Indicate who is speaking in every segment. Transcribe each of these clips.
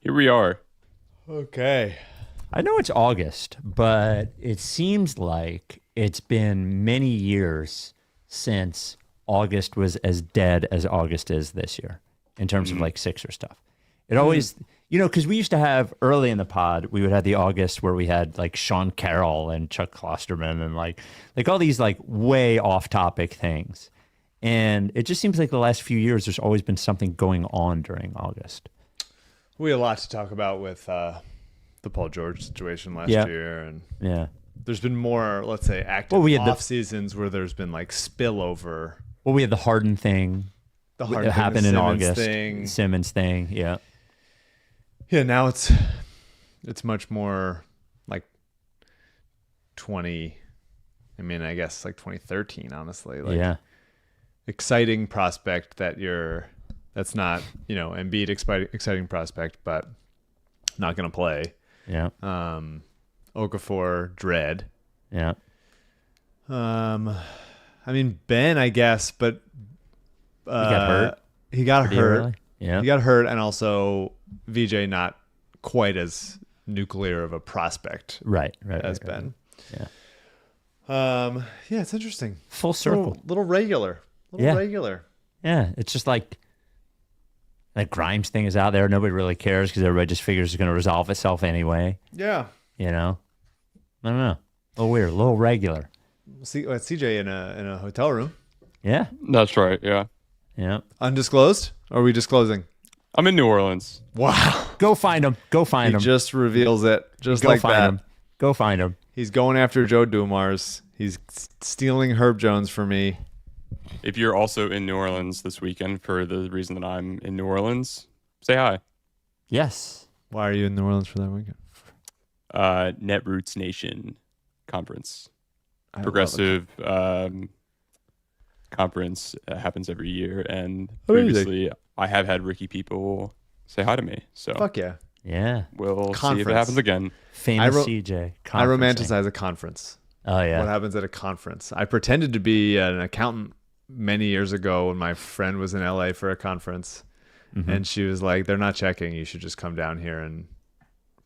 Speaker 1: Here we are.
Speaker 2: Okay.
Speaker 3: I know it's August, but it seems like it's been many years since August was as dead as August is this year in terms of like Sixer stuff. It always, because we used to have early in the pod, we would have the August where we had like Sean Carroll and Chuck Klosterman and like all these like way off topic things. And it just seems like the last few years, there's always been something going on during August.
Speaker 2: We had a lot to talk about with the Paul George situation last year, and there's been more, let's say, active off seasons where there's been like spillover.
Speaker 3: Well, we had the Harden thing.
Speaker 2: The Harden thing,
Speaker 3: happened in August.
Speaker 2: Simmons thing, yeah. Now it's much more like 2013, honestly. Like, exciting prospect that's not Embiid exciting prospect, but not going to play.
Speaker 3: Yeah.
Speaker 2: Okafor dread.
Speaker 3: Yeah.
Speaker 2: Ben, I guess, but
Speaker 3: he got hurt.
Speaker 2: He got hurt.
Speaker 3: Early. Yeah.
Speaker 2: He got hurt, and also VJ not quite as nuclear of a prospect,
Speaker 3: right
Speaker 2: as Ben.
Speaker 3: Yeah.
Speaker 2: It's interesting.
Speaker 3: Full circle.
Speaker 2: Little regular. Regular.
Speaker 3: Yeah. It's just like that Grimes thing is out there. Nobody really cares because everybody just figures it's going to resolve itself anyway.
Speaker 2: Yeah.
Speaker 3: I don't know. A little weird. A little regular.
Speaker 2: See, CJ in a hotel room.
Speaker 3: Yeah.
Speaker 1: That's right. Yeah.
Speaker 3: Yeah.
Speaker 2: Undisclosed? Or are we disclosing?
Speaker 1: I'm in New Orleans.
Speaker 2: Wow.
Speaker 3: Go find him.
Speaker 2: He just reveals it. Just like that.
Speaker 3: Go find him.
Speaker 2: He's going after Joe Dumars. He's stealing Herb Jones for me.
Speaker 1: If you're also in New Orleans this weekend for the reason that I'm in New Orleans, say hi.
Speaker 3: Yes.
Speaker 2: Why are you in New Orleans for that weekend?
Speaker 1: Netroots Nation conference. Progressive conference happens every year, and previously I have had Ricky people say hi to me. So
Speaker 2: fuck yeah.
Speaker 3: Yeah.
Speaker 1: We'll see if it happens again.
Speaker 3: Famous CJ.
Speaker 2: I romanticize a conference.
Speaker 3: Oh, yeah.
Speaker 2: What happens at a conference? I pretended to be an accountant many years ago when my friend was in LA for a conference. Mm-hmm. And she was like, they're not checking. You should just come down here and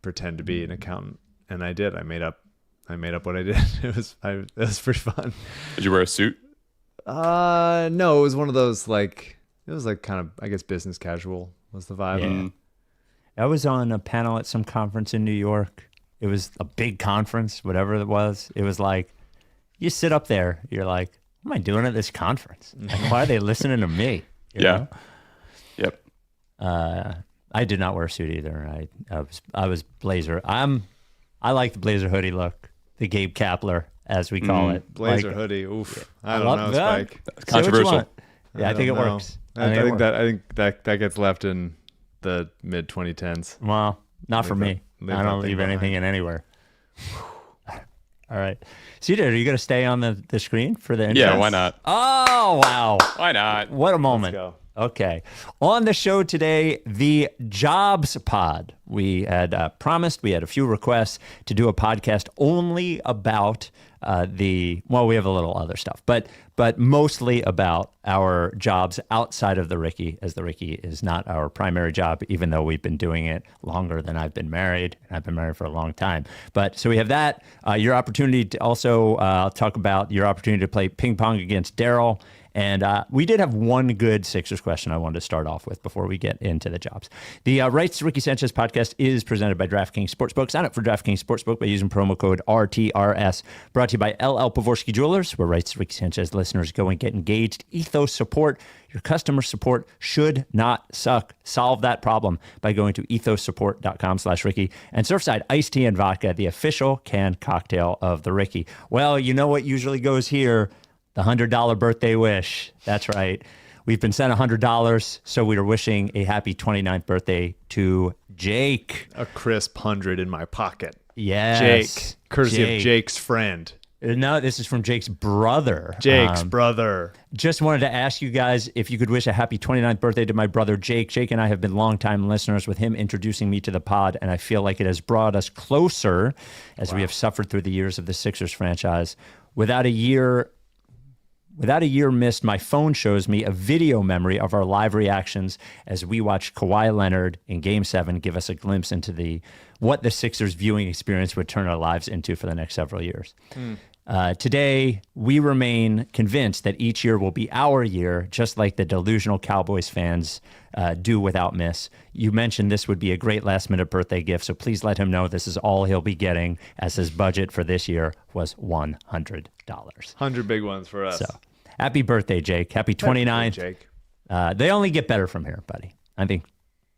Speaker 2: pretend to be an accountant. And I did. I made up what I did. It was pretty fun.
Speaker 1: Did you wear a suit?
Speaker 2: No, it was one of those it was kind of, I guess, business casual was the vibe.
Speaker 3: Yeah. I was on a panel at some conference in New York. It was a big conference, whatever it was. It was like, you sit up there, you're like, what am I doing at this conference? Like, why are they listening to me? You know?
Speaker 1: Yep.
Speaker 3: I did not wear a suit either. I was blazer. I like the blazer hoodie look, the Gabe Kapler, as we call it.
Speaker 2: Blazer hoodie. Oof. I don't know,
Speaker 3: that.
Speaker 2: Spike.
Speaker 1: That's controversial.
Speaker 3: Yeah, I think it works.
Speaker 2: I think that gets left in the mid 2010s.
Speaker 3: Well, not for me. I don't leave anything in anywhere. All right. CJ, are you going to stay on the screen for the entrance?
Speaker 1: Yeah, why not?
Speaker 3: Oh, wow.
Speaker 1: Why not?
Speaker 3: What a moment.
Speaker 2: Let's go.
Speaker 3: Okay. On the show today, the Jobs Pod. We had promised, we had a few requests to do a podcast only about we have a little other stuff, but mostly about our jobs outside of the Ricky, as the Ricky is not our primary job, even though we've been doing it longer than I've been married, and I've been married for a long time. But so we have that. Your opportunity to also talk about your opportunity to play ping pong against Daryl. And we did have one good Sixers question I wanted to start off with before we get into the jobs. The Rights to Ricky Sanchez podcast is presented by DraftKings Sportsbook. Sign up for DraftKings Sportsbook by using promo code RTRS. Brought to you by LL Pavorsky Jewelers, where Rights to Ricky Sanchez listeners go and get engaged. Ethos Support. Your customer support should not suck. Solve that problem by going to ethossupport.com/Ricky. And Surfside Iced Tea and Vodka, the official canned cocktail of the Ricky. Well, you know what usually goes here. The $100 birthday wish. That's right. We've been sent $100, so we are wishing a happy 29th birthday to Jake.
Speaker 2: A crisp 100 in my pocket.
Speaker 3: Yes.
Speaker 2: Jake. Courtesy of Jake's friend.
Speaker 3: No, this is from Jake's brother.
Speaker 2: Jake's brother.
Speaker 3: Just wanted to ask you guys if you could wish a happy 29th birthday to my brother, Jake. Jake and I have been longtime listeners, with him introducing me to the pod, and I feel like it has brought us closer as we have suffered through the years of the Sixers franchise. Without a year Without a year missed, my phone shows me a video memory of our live reactions as we watched Kawhi Leonard in Game 7 give us a glimpse into what the Sixers viewing experience would turn our lives into for the next several years. Today, we remain convinced that each year will be our year, just like the delusional Cowboys fans do without miss. You mentioned this would be a great last-minute birthday gift, so please let him know this is all he'll be getting, as his budget for this year was $100.
Speaker 2: 100 big ones for us.
Speaker 3: So, happy birthday, Jake. Happy 29th.
Speaker 2: Jake.
Speaker 3: They only get better from here, buddy. I think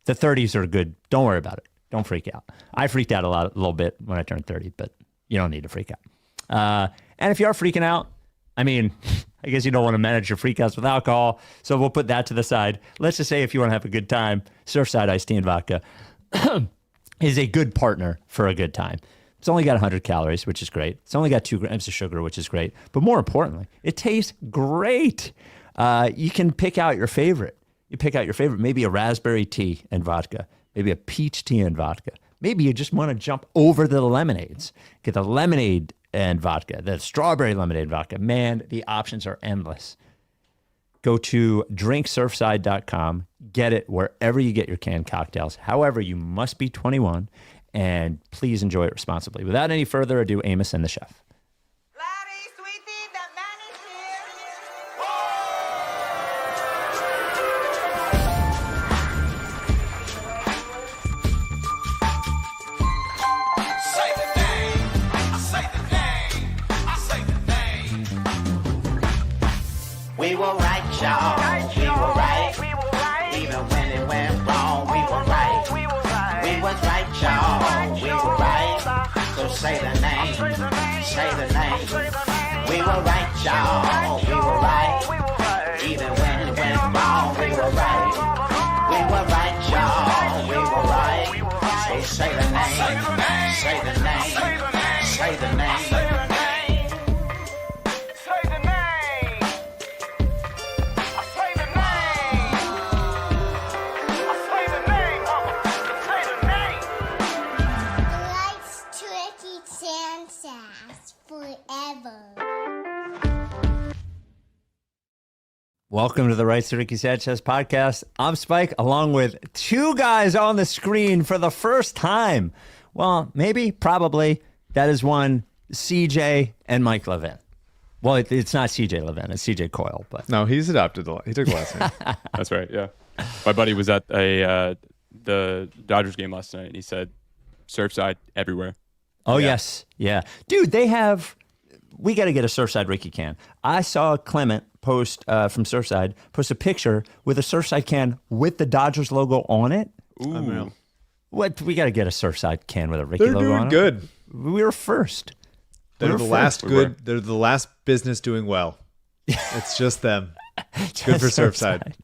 Speaker 3: the 30s are good. Don't worry about it. Don't freak out. I freaked out a little bit when I turned 30, but you don't need to freak out. And if you are freaking out, I mean, I guess you don't want to manage your freakouts with alcohol, so we'll put that to the side. Let's just say if you want to have a good time, Surfside Iced Tea and Vodka is a good partner for a good time. It's only got 100 calories, which is great. It's only got 2 grams of sugar, which is great. But more importantly, it tastes great. You can pick out your favorite. You pick out your favorite, maybe a raspberry tea and vodka, maybe a peach tea and vodka. Maybe you just want to jump over the lemonades. Get the lemonade and vodka, the strawberry lemonade vodka. Man, the options are endless. Go to drinksurfside.com. Get it wherever you get your canned cocktails. However, you must be 21, and please enjoy it responsibly. Without any further ado, Amos and the chef.
Speaker 4: Laddie, sweetie, the man is here. Say the name, I say the name, I say the name. We were right, y'all. We were right. Even when it went wrong, we were right. We was right, y'all. We were right. So say the name. Say the name. We were right, y'all. We were right. Even when it went wrong, we were right. We were right, y'all. We were right. So say the name. Say the name. Say the name.
Speaker 3: Welcome to the Rights to Ricky Sanchez podcast. I'm Spike, along with 2 guys on the screen for the first time. Well, maybe, probably. That is one, CJ and Mike Levin. Well, it's not CJ Levin, it's CJ Coyle. But
Speaker 2: No, he's adopted. He took the last name.
Speaker 1: That's right. Yeah. My buddy was at the Dodgers game last night, and he said, Surfside everywhere.
Speaker 3: Oh, yes. Yeah. Dude, we got to get a Surfside Ricky can. I saw Clement post from Surfside, post a picture with a Surfside can with the Dodgers logo on it.
Speaker 1: Ooh.
Speaker 2: Unreal.
Speaker 3: What? We got to get a Surfside can with a Ricky
Speaker 2: They're
Speaker 3: logo on
Speaker 2: doing
Speaker 3: it.
Speaker 2: good.
Speaker 3: We were first.
Speaker 2: They're
Speaker 3: We're
Speaker 2: the
Speaker 3: first.
Speaker 2: last
Speaker 1: We were.
Speaker 2: good. They're the last business doing well. It's just them.
Speaker 3: Just
Speaker 2: Good for Surfside.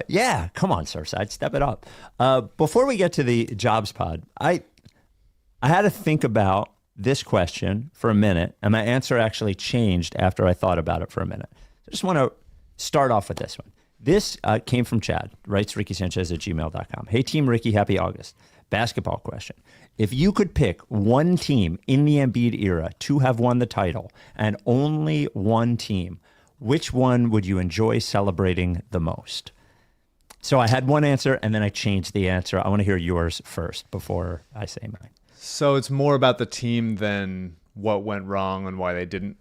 Speaker 3: Yeah, come on, Surfside, step it up. Before we get to the jobs pod, I had to think about this question for a minute, and my answer actually changed after I thought about it for a minute. I just want to start off with this one. This came from Chad, writes rickysanchez@gmail.com. Hey, Team Ricky, happy August. Basketball question. If you could pick one team in the Embiid era to have won the title, and only one team, which one would you enjoy celebrating the most? So I had one answer, and then I changed the answer. I want to hear yours first before I say mine.
Speaker 2: So it's more about the team than what went wrong and why they didn't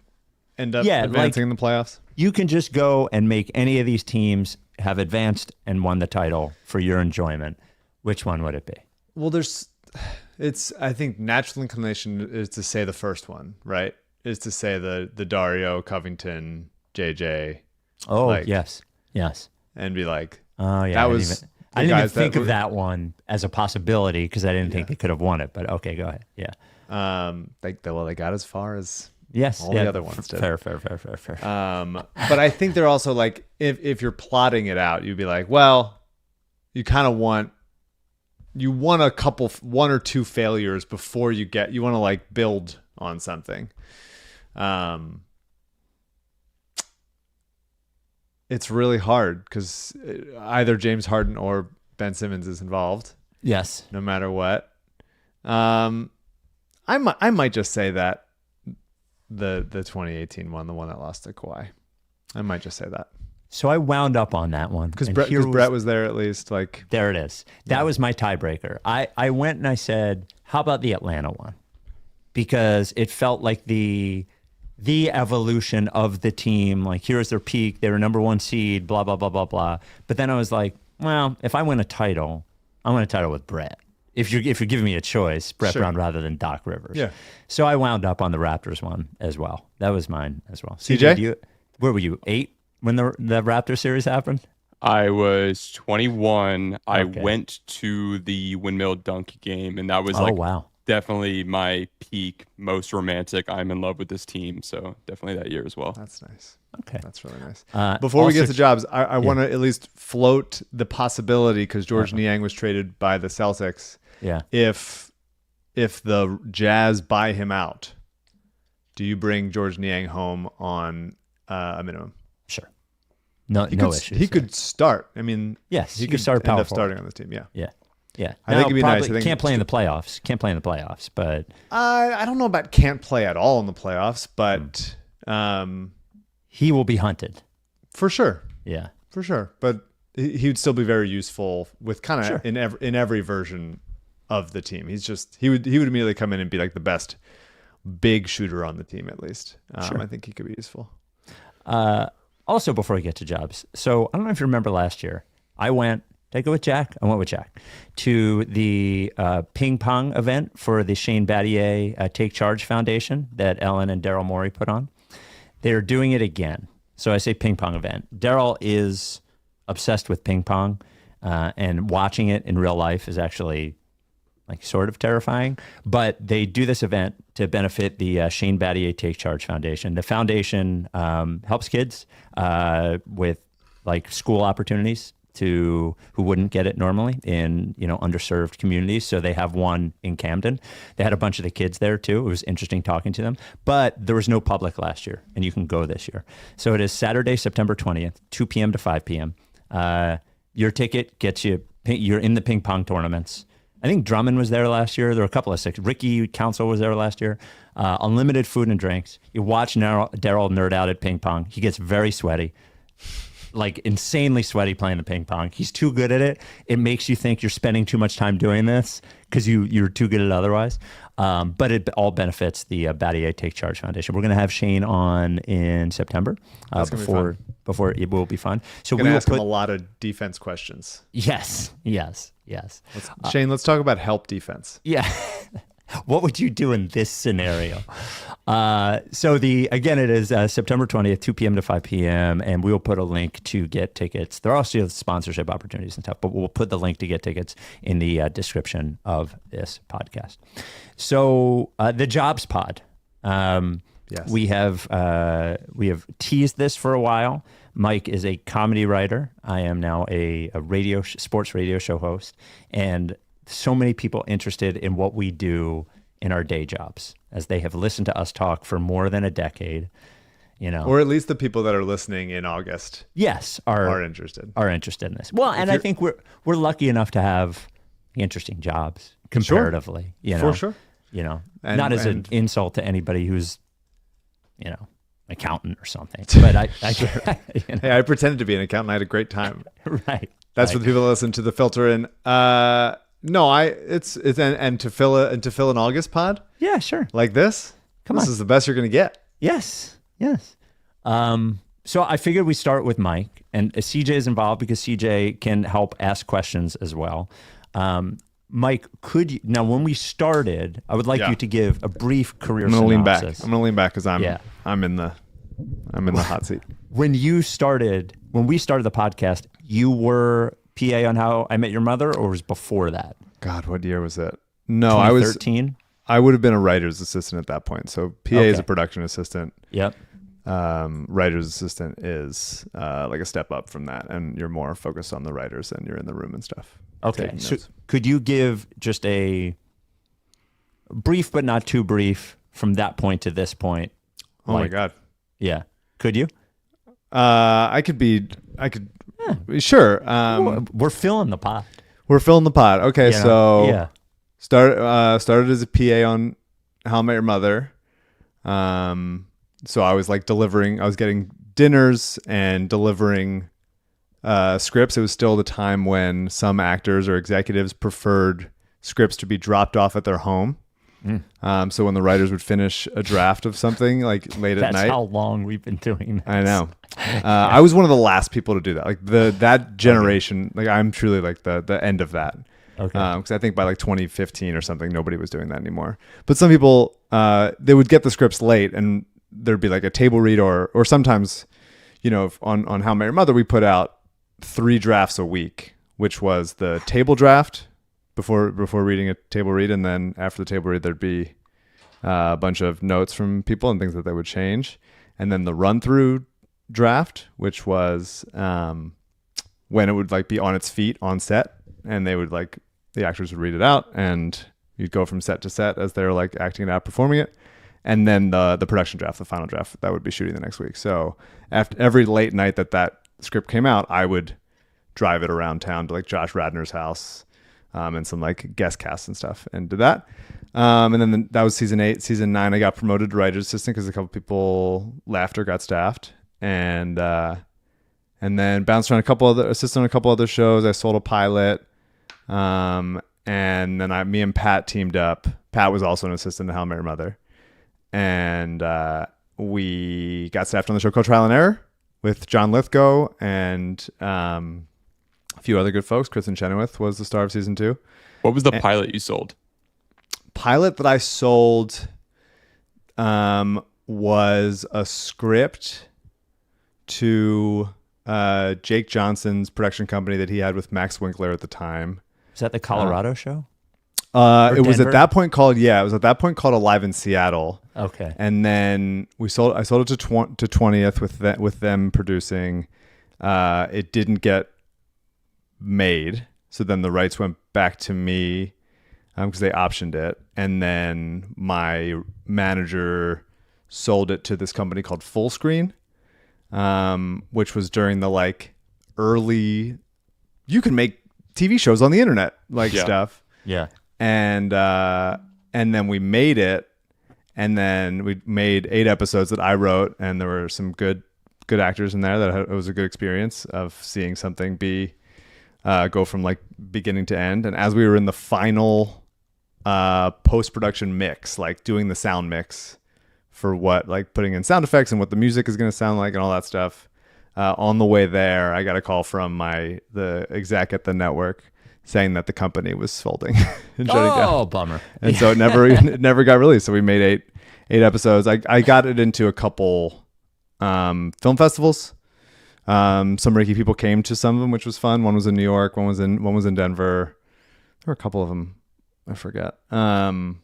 Speaker 2: end up
Speaker 3: Yeah,
Speaker 2: advancing in the playoffs.
Speaker 3: You can just go and make any of these teams have advanced and won the title for your enjoyment. Which one would it be?
Speaker 2: Well, I think natural inclination is to say the first one, right? Is to say the Dario, Covington, JJ.
Speaker 3: Oh,
Speaker 2: Like-
Speaker 3: yes.
Speaker 2: And be like,
Speaker 3: Oh, yeah.
Speaker 2: That
Speaker 3: I
Speaker 2: was
Speaker 3: didn't even,
Speaker 2: the
Speaker 3: I didn't even
Speaker 2: guys that
Speaker 3: think of
Speaker 2: were-
Speaker 3: that one as a possibility because I didn't think
Speaker 2: Yeah.
Speaker 3: they could have won it. But okay, go ahead. Yeah.
Speaker 2: they got as far as
Speaker 3: Yes.
Speaker 2: all
Speaker 3: yeah,
Speaker 2: the other ones did.
Speaker 3: Fair.
Speaker 2: But I think they're also like, if you're plotting it out, you'd be like, well, you kind of want one or two failures before you want to like build on something. It's really hard because either James Harden or Ben Simmons is involved,
Speaker 3: Yes.
Speaker 2: no matter what. I might just say that the 2018 one, the one that lost to Kawhi. I might just say that.
Speaker 3: So I wound up on that one.
Speaker 2: Because
Speaker 3: And
Speaker 2: Brett was there at least. Like,
Speaker 3: there it is. That was my tiebreaker. I went and I said, how about the Atlanta one? Because it felt like the evolution of the team. Like, here's their peak. They were number 1 seed, blah, blah, blah, blah, blah. But then I was like, well, if I win a title, I win a title with Brett. If you're giving me a choice, Brett Brown rather than Doc Rivers.
Speaker 2: Yeah.
Speaker 3: So I wound up on the Raptors one as well. That was mine as well.
Speaker 2: CJ?
Speaker 3: Where were you? 8 when the Raptor series happened?
Speaker 1: I was 21. I
Speaker 3: Okay.
Speaker 1: went to the windmill dunk game, and that was
Speaker 3: Wow.
Speaker 1: definitely my peak, most romantic. I'm in love with this team, so definitely that year as well.
Speaker 2: that's nice.
Speaker 3: Okay.
Speaker 2: That's really nice. Before we
Speaker 3: also-
Speaker 2: get to jobs, I want to at least float the possibility, because George Niang was traded by the Celtics.
Speaker 3: Yeah.
Speaker 2: If the Jazz buy him out, do you bring George Niang home on a minimum?
Speaker 3: Sure. No issues.
Speaker 2: He could start. I mean,
Speaker 3: Yes,
Speaker 2: he
Speaker 3: he could
Speaker 2: could
Speaker 3: start
Speaker 2: end
Speaker 3: power
Speaker 2: up
Speaker 3: forward.
Speaker 2: starting on this team. Yeah.
Speaker 3: Yeah. Yeah.
Speaker 2: I think it'd be nice. I think
Speaker 3: can't play in the playoffs. Can't play in the playoffs, but
Speaker 2: I don't know about can't play at all in the playoffs, but
Speaker 3: he will be hunted.
Speaker 2: for sure.
Speaker 3: Yeah.
Speaker 2: For sure, but he would still be very useful with kind of
Speaker 3: Sure.
Speaker 2: in every version of the team. He would immediately come in and be like the best big shooter on the team at least. I think he could be useful.
Speaker 3: Also, before we get to jobs, so I don't know if you remember last year, did I go with Jack? I went with Jack to the ping pong event for the Shane Battier Take Charge Foundation that Ellen and Daryl Morey put on. They're doing it again. So I say ping pong event. Daryl is obsessed with ping pong, and watching it in real life is actually like sort of terrifying. But they do this event to benefit the Shane Battier Take Charge Foundation. The foundation helps kids with like school opportunities who wouldn't get it normally in underserved communities. So they have one in Camden. They had a bunch of the kids there too. It was interesting talking to them, but there was no public last year, and you can go this year. So it is Saturday, September 20th, 2 p.m. to 5 p.m. Your ticket gets you're in the ping pong tournaments. I think Drummond was there last year. There were a couple of 6. Ricky Council was there last year. Unlimited food and drinks. You watch Daryl nerd out at ping pong. He gets very sweaty. Like insanely sweaty playing the ping pong. He's too good at it. It makes you think you're spending too much time doing this because you're too good at it otherwise. But it all benefits the Battier Take Charge Foundation. We're going to have Shane on in September before it will be fun. So
Speaker 2: We're
Speaker 3: we
Speaker 2: gonna
Speaker 3: will
Speaker 2: ask him a lot of defense questions.
Speaker 3: Yes.
Speaker 2: Shane, let's talk about help defense.
Speaker 3: Yeah. What would you do in this scenario? So it is September 20th, 2 p.m. to 5 p.m. And we will put a link to get tickets. There are also sponsorship opportunities and stuff, but we'll put the link to get tickets in the description of this podcast. So the Jobs Pod.
Speaker 2: Yes.
Speaker 3: We have teased this for a while. Mike is a comedy writer. I am now a sports radio show host, and so many people interested in what we do in our day jobs, as they have listened to us talk for more than a decade.
Speaker 2: Or at least the people that are listening in August.
Speaker 3: Yes,
Speaker 2: are interested.
Speaker 3: Are interested in this. Well, and I think we're lucky enough to have interesting jobs comparatively.
Speaker 2: For sure.
Speaker 3: Not as an insult to anybody who's, accountant or something. But I
Speaker 2: Hey, I pretended to be an accountant. I had a great time.
Speaker 3: Right.
Speaker 2: That's for the people that listen to the filter in. It's to fill an August pod
Speaker 3: Yeah, sure.
Speaker 2: like this. This is the best you're gonna get.
Speaker 3: Yes. So I figured we start with Mike, and CJ is involved because CJ can help ask questions as well. Mike, when we started, I would like you to give a brief career
Speaker 2: I'm gonna
Speaker 3: synopsis.
Speaker 2: lean back because I'm in the hot seat.
Speaker 3: When we started the podcast, you were PA on How I Met Your Mother, or was before that?
Speaker 2: God, what year was it? No, I was
Speaker 3: 2013.
Speaker 2: I would have been a writer's assistant at that point. So PA is a production assistant.
Speaker 3: Yep.
Speaker 2: Writer's assistant is like a step up from that, and you're more focused on the writers and you're in the room and stuff.
Speaker 3: Okay. So could you give just a brief, but not too brief, from that point to this point?
Speaker 2: Oh my God.
Speaker 3: Yeah. Could you?
Speaker 2: I could. Sure.
Speaker 3: We're filling the pot.
Speaker 2: We're filling the pot. Okay, so
Speaker 3: yeah.
Speaker 2: started as a PA on How I Met Your Mother. So I was like I was getting dinners and delivering scripts. It was still the time when some actors or executives preferred scripts to be dropped off at their home. So when the writers would finish a draft of something like late at night.
Speaker 3: That's how long we've been doing this.
Speaker 2: I know. I was one of the last people to do that. Like that generation, like I'm truly like the end of that.
Speaker 3: Okay.
Speaker 2: Because I think by like 2015 or something, nobody was doing that anymore. But some people, they would get the scripts late, and there'd be like a table read, or sometimes, on How I Met Your Mother, we put out 3 drafts a week, which was the table draft before reading a table read, and then after the table read, there'd be a bunch of notes from people and things that they would change, and then the run through draft, which was when it would like be on its feet on set, and they would like the actors would read it out, and you'd go from set to set as they're like acting it out, performing it, and then the production draft, the final draft, that would be shooting the next week. So after every late night that script came out, I would drive it around town to like Josh Radnor's house. And some like guest casts and stuff, and did that. And then that was season 8. Season 9, I got promoted to writer's assistant because a couple people left or got staffed, and then bounced around assistant on a couple other shows. I sold a pilot, and then me and Pat teamed up. Pat was also an assistant to How I Met Your Mother, and we got staffed on the show called Trial and Error with John Lithgow and a few other good folks. Kristen Chenoweth was the star of season 2.
Speaker 1: What was the pilot you sold?
Speaker 2: Pilot that I sold was a script to Jake Johnson's production company that he had with Max Winkler at the time.
Speaker 3: Is that the Colorado show?
Speaker 2: It was at that point called Alive in Seattle.
Speaker 3: Okay.
Speaker 2: And then I sold it to 20th with them producing. It didn't get made, so then the rights went back to me because they optioned it, and then my manager sold it to this company called Full Screen, which was during the like early you can make TV shows on the internet stuff.
Speaker 3: Yeah.
Speaker 2: And then we made it, and then we made 8 episodes that I wrote, and there were some good actors in there it was a good experience of seeing something go from like beginning to end. And as we were in the final post-production mix, like doing the sound mix for what, like putting in sound effects and what the music is going to sound like and all that stuff, on the way there, I got a call from the exec at the network saying that the company was folding and shutting down.
Speaker 3: Oh, bummer.
Speaker 2: And so it never got released. So we made 8 episodes. I got it into a couple film festivals. Some Reiki people came to some of them, which was fun. One was in New York, one was in Denver. There were a couple of them, I forget. And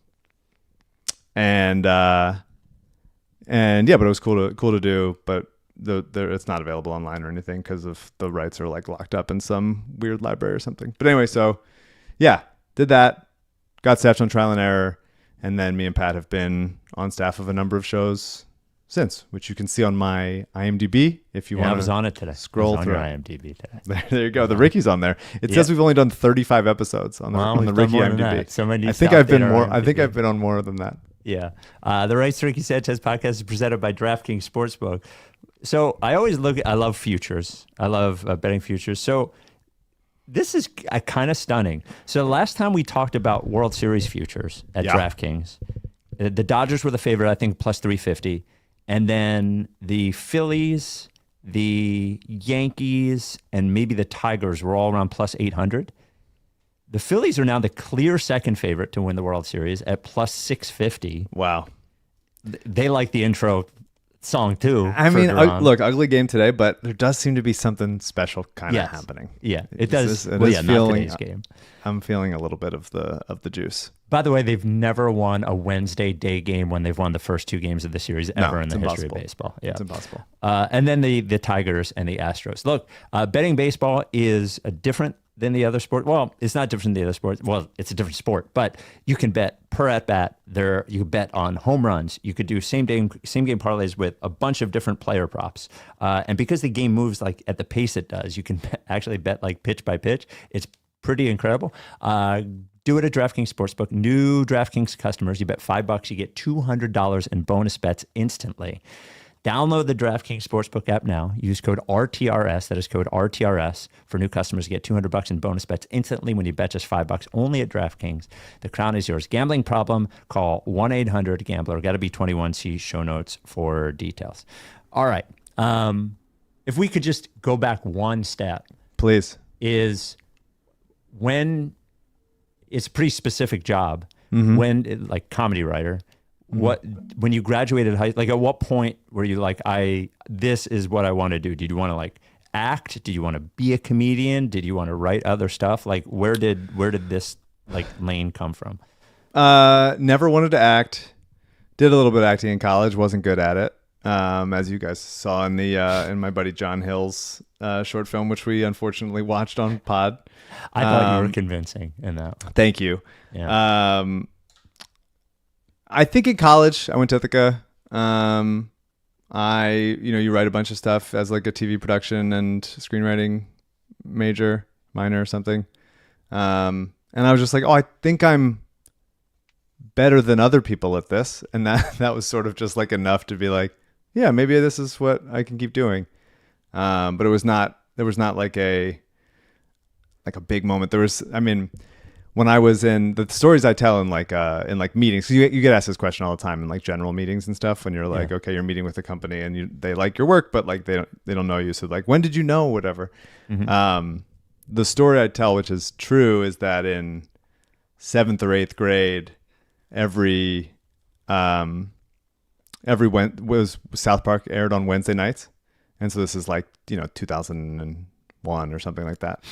Speaker 2: yeah, but it was cool to do. But it's not available online or anything because of the rights are like locked up in some weird library or something. But anyway, so yeah, did that. Got staffed on Trial and Error, and then me and Pat have been on staff of a number of shows since, which you can see on my IMDb if you want to.
Speaker 3: I was on it today.
Speaker 2: Scroll through
Speaker 3: your IMDb today.
Speaker 2: There you go. The Ricky's on there. It says we've only done 35 episodes on the Ricky IMDb.
Speaker 3: Somebody
Speaker 2: I think I've been more. I think I've been on more than that.
Speaker 3: Yeah. The Rights to Ricky Sanchez podcast is presented by DraftKings Sportsbook. So I love futures. I love betting futures. So this is kind of stunning. So last time we talked about World Series futures at DraftKings, the Dodgers were the favorite, I think, plus 350. And then the Phillies, the Yankees, and maybe the Tigers were all around plus 800. The Phillies are now the clear second favorite to win the World Series at plus 650.
Speaker 2: Wow.
Speaker 3: They like the intro song too.
Speaker 2: I mean, look, ugly game today, but there does seem to be something special kind of happening.
Speaker 3: Yeah, it does.
Speaker 2: Not today's game. I'm feeling a little bit of the juice.
Speaker 3: By the way, they've never won a Wednesday day game when they've won the first 2 games of the series ever in the history of baseball. Yeah,
Speaker 2: it's impossible.
Speaker 3: And then the Tigers and the Astros. Look, betting baseball is different than the other sport. Well, it's not different than the other sports. Well, it's a different sport, but you can bet per at bat. You bet on home runs. You could do same game parlays with a bunch of different player props. And because the game moves like at the pace it does, you can actually bet like pitch by pitch. It's pretty incredible. Do it at DraftKings Sportsbook. New DraftKings customers, you bet $5, you get $200 in bonus bets instantly. Download the DraftKings Sportsbook app now. Use code RTRS. That is code RTRS for new customers to get $200 in bonus bets instantly when you bet just $5 only at DraftKings. The crown is yours. Gambling problem? Call 1-800-GAMBLER. Got to be 21. See show notes for details. All right. If we could just go back one step.
Speaker 2: Please.
Speaker 3: Is when it's a pretty specific job, when like comedy writer, when you graduated like at what point were you like, this is what I want to do? Did you want to like act? Did you want to be a comedian? Did you want to write other stuff? Like where did this like lane come from?
Speaker 2: Never wanted to act. Did a little bit of acting in college. Wasn't good at it. As you guys saw in the in my buddy John Hill's short film, which we unfortunately watched on pod.
Speaker 3: I thought you were convincing in that.
Speaker 2: Thank you.
Speaker 3: Yeah.
Speaker 2: I think in college I went to Ithaca. You write a bunch of stuff as like a TV production and screenwriting minor or something. And I was just like, oh, I think I'm better than other people at this. And that was sort of just like enough to be like, yeah, maybe this is what I can keep doing. But there was not like a big moment. When I was in the stories I tell in like meetings, 'cause you get asked this question all the time in like general meetings and stuff, when you're like, okay, you're meeting with a company and they like your work, but like they don't know you. So like, when did you know, whatever. The story I tell, which is true, is that in 7th or 8th grade, every was South Park aired on Wednesday nights. And so this is like, 2001 or something like that.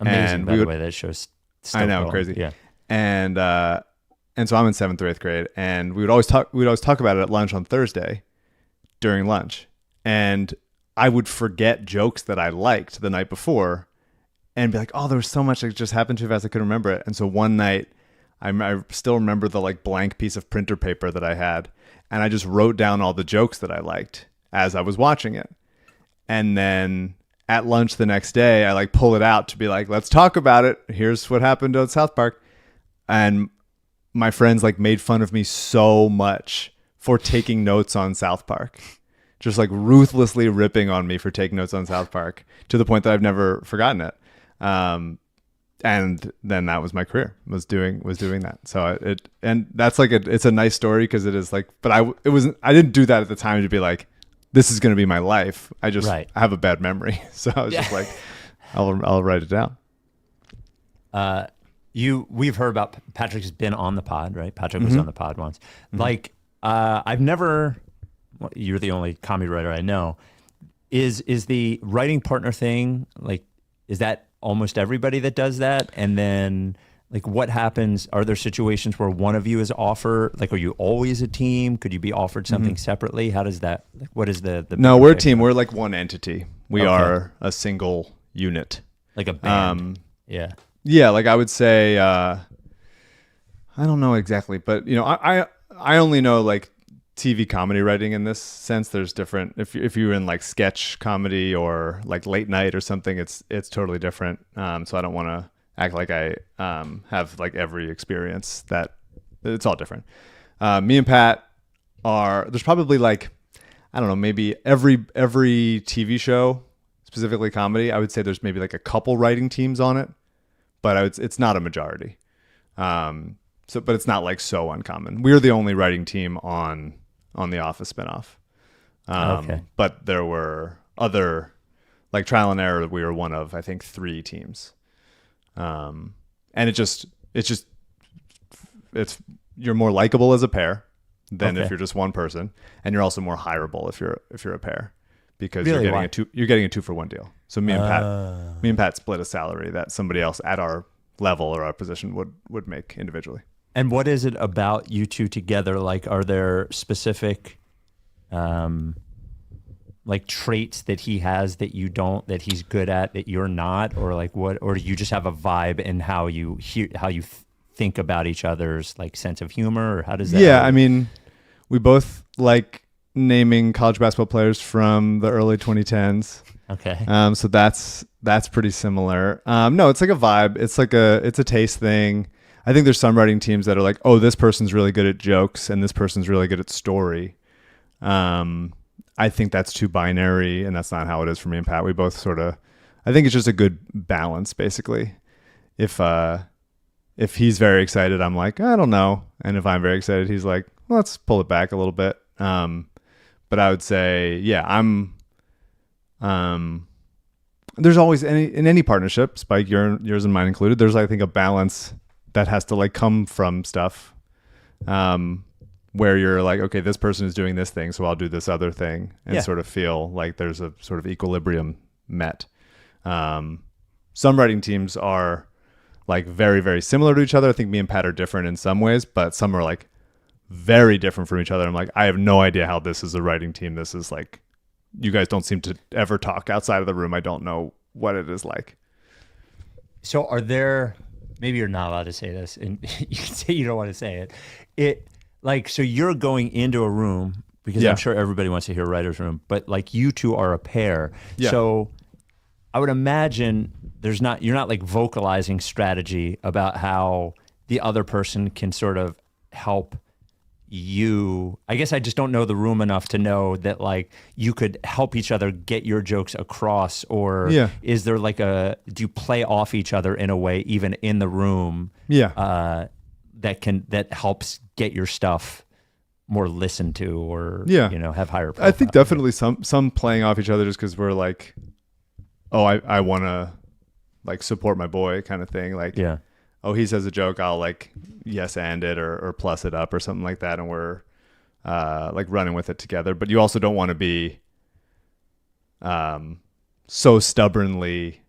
Speaker 3: Amazing, by the way, that show's still
Speaker 2: I know,
Speaker 3: going.
Speaker 2: crazy.
Speaker 3: Yeah.
Speaker 2: And so I'm in 7th or 8th grade, and we would always talk about it at lunch on Thursday during lunch. And I would forget jokes that I liked the night before and be like, oh, there was so much that just happened too fast I couldn't remember it. And so one night I still remember the like blank piece of printer paper that I had, and I just wrote down all the jokes that I liked as I was watching it. And then at lunch the next day, I like pull it out to be like, let's talk about it. Here's what happened at South Park. And my friends like made fun of me so much for taking notes on South Park, just like ruthlessly ripping on me for taking notes on South Park, to the point that I've never forgotten it. And then that was my career, was doing that. So and that's like it's a nice story, because it is like, but I didn't do that at the time to be like, this is going to be my life. I have a bad memory. So I was just like, I'll write it down.
Speaker 3: We've heard about Patrick's been on the pod, right? Patrick was on the pod once. Like, you're the only comedy writer I know. Is the writing partner thing, like, is that almost everybody that does that? And then like, what happens? Are there situations where one of you is offered? Like, are you always a team? Could you be offered something separately? How does that? Like, what is the?
Speaker 2: No, we're a team. We're like one entity. We are a single unit.
Speaker 3: Like a band. Yeah.
Speaker 2: Yeah. Like I would say, I don't know exactly, but I only know like TV comedy writing in this sense. There's different. If you're in like sketch comedy or like late night or something, it's totally different. So I don't want to act like I have like every experience. That it's all different. Me and Pat there's probably like, I don't know, maybe every TV show, specifically comedy, I would say there's maybe like a couple writing teams on it, but it's not a majority. But it's not like so uncommon. We're the only writing team on the Office spinoff. But there were other, like Trial and Error, we were one of, I think, 3 teams. And you're more likable as a pair than if you're just one person, and you're also more hireable if you're a pair, because
Speaker 3: really?
Speaker 2: you're getting a 2-for-1 deal. So me and Pat split a salary that somebody else at our level or our position would make individually.
Speaker 3: And what is it about you two together? Like, are there specific like traits that he has that you don't, that he's good at that you're not, or like what, or do you just have a vibe in how you think about each other's like sense of humor, or how does that?
Speaker 2: Yeah, I mean, we both like naming college basketball players from the early 2010s.
Speaker 3: Okay.
Speaker 2: So that's pretty similar. No, it's like a vibe. It's a taste thing. I think there's some writing teams that are like, oh, this person's really good at jokes and this person's really good at story. I think that's too binary, and that's not how it is for me and Pat. We both sort of, I think it's just a good balance, basically. If he's very excited, I'm like, I don't know. And if I'm very excited, he's like, well, let's pull it back a little bit. But I would say, yeah, there's always in any partnership, Spike, yours and mine included, there's, I think, a balance that has to like come from stuff, where you're like, okay, this person is doing this thing, so I'll do this other thing, and sort of feel like there's a sort of equilibrium met. Some writing teams are like very, very similar to each other. I think me and Pat are different in some ways, but some are like very different from each other. I'm like, I have no idea how this is a writing team. This is like, you guys don't seem to ever talk outside of the room. I don't know what it is like.
Speaker 3: So are there, maybe you're not allowed to say this, and you can say you don't want to say it. So you're going into a room, because I'm sure everybody wants to hear a writer's room, but like you two are a pair. Yeah. So I would imagine you're not like vocalizing strategy about how the other person can sort of help you. I guess I just don't know the room enough to know that like you could help each other get your jokes across, or is there like do you play off each other in a way even in the room? That helps get your stuff more listened to, or have higher profile.
Speaker 2: I think definitely some playing off each other just because we're like, oh, I want to like support my boy kind of thing. Like, oh, he says a joke, I'll like yes and it or plus it up or something like that, and we're like running with it together. But you also don't want to be so stubbornly,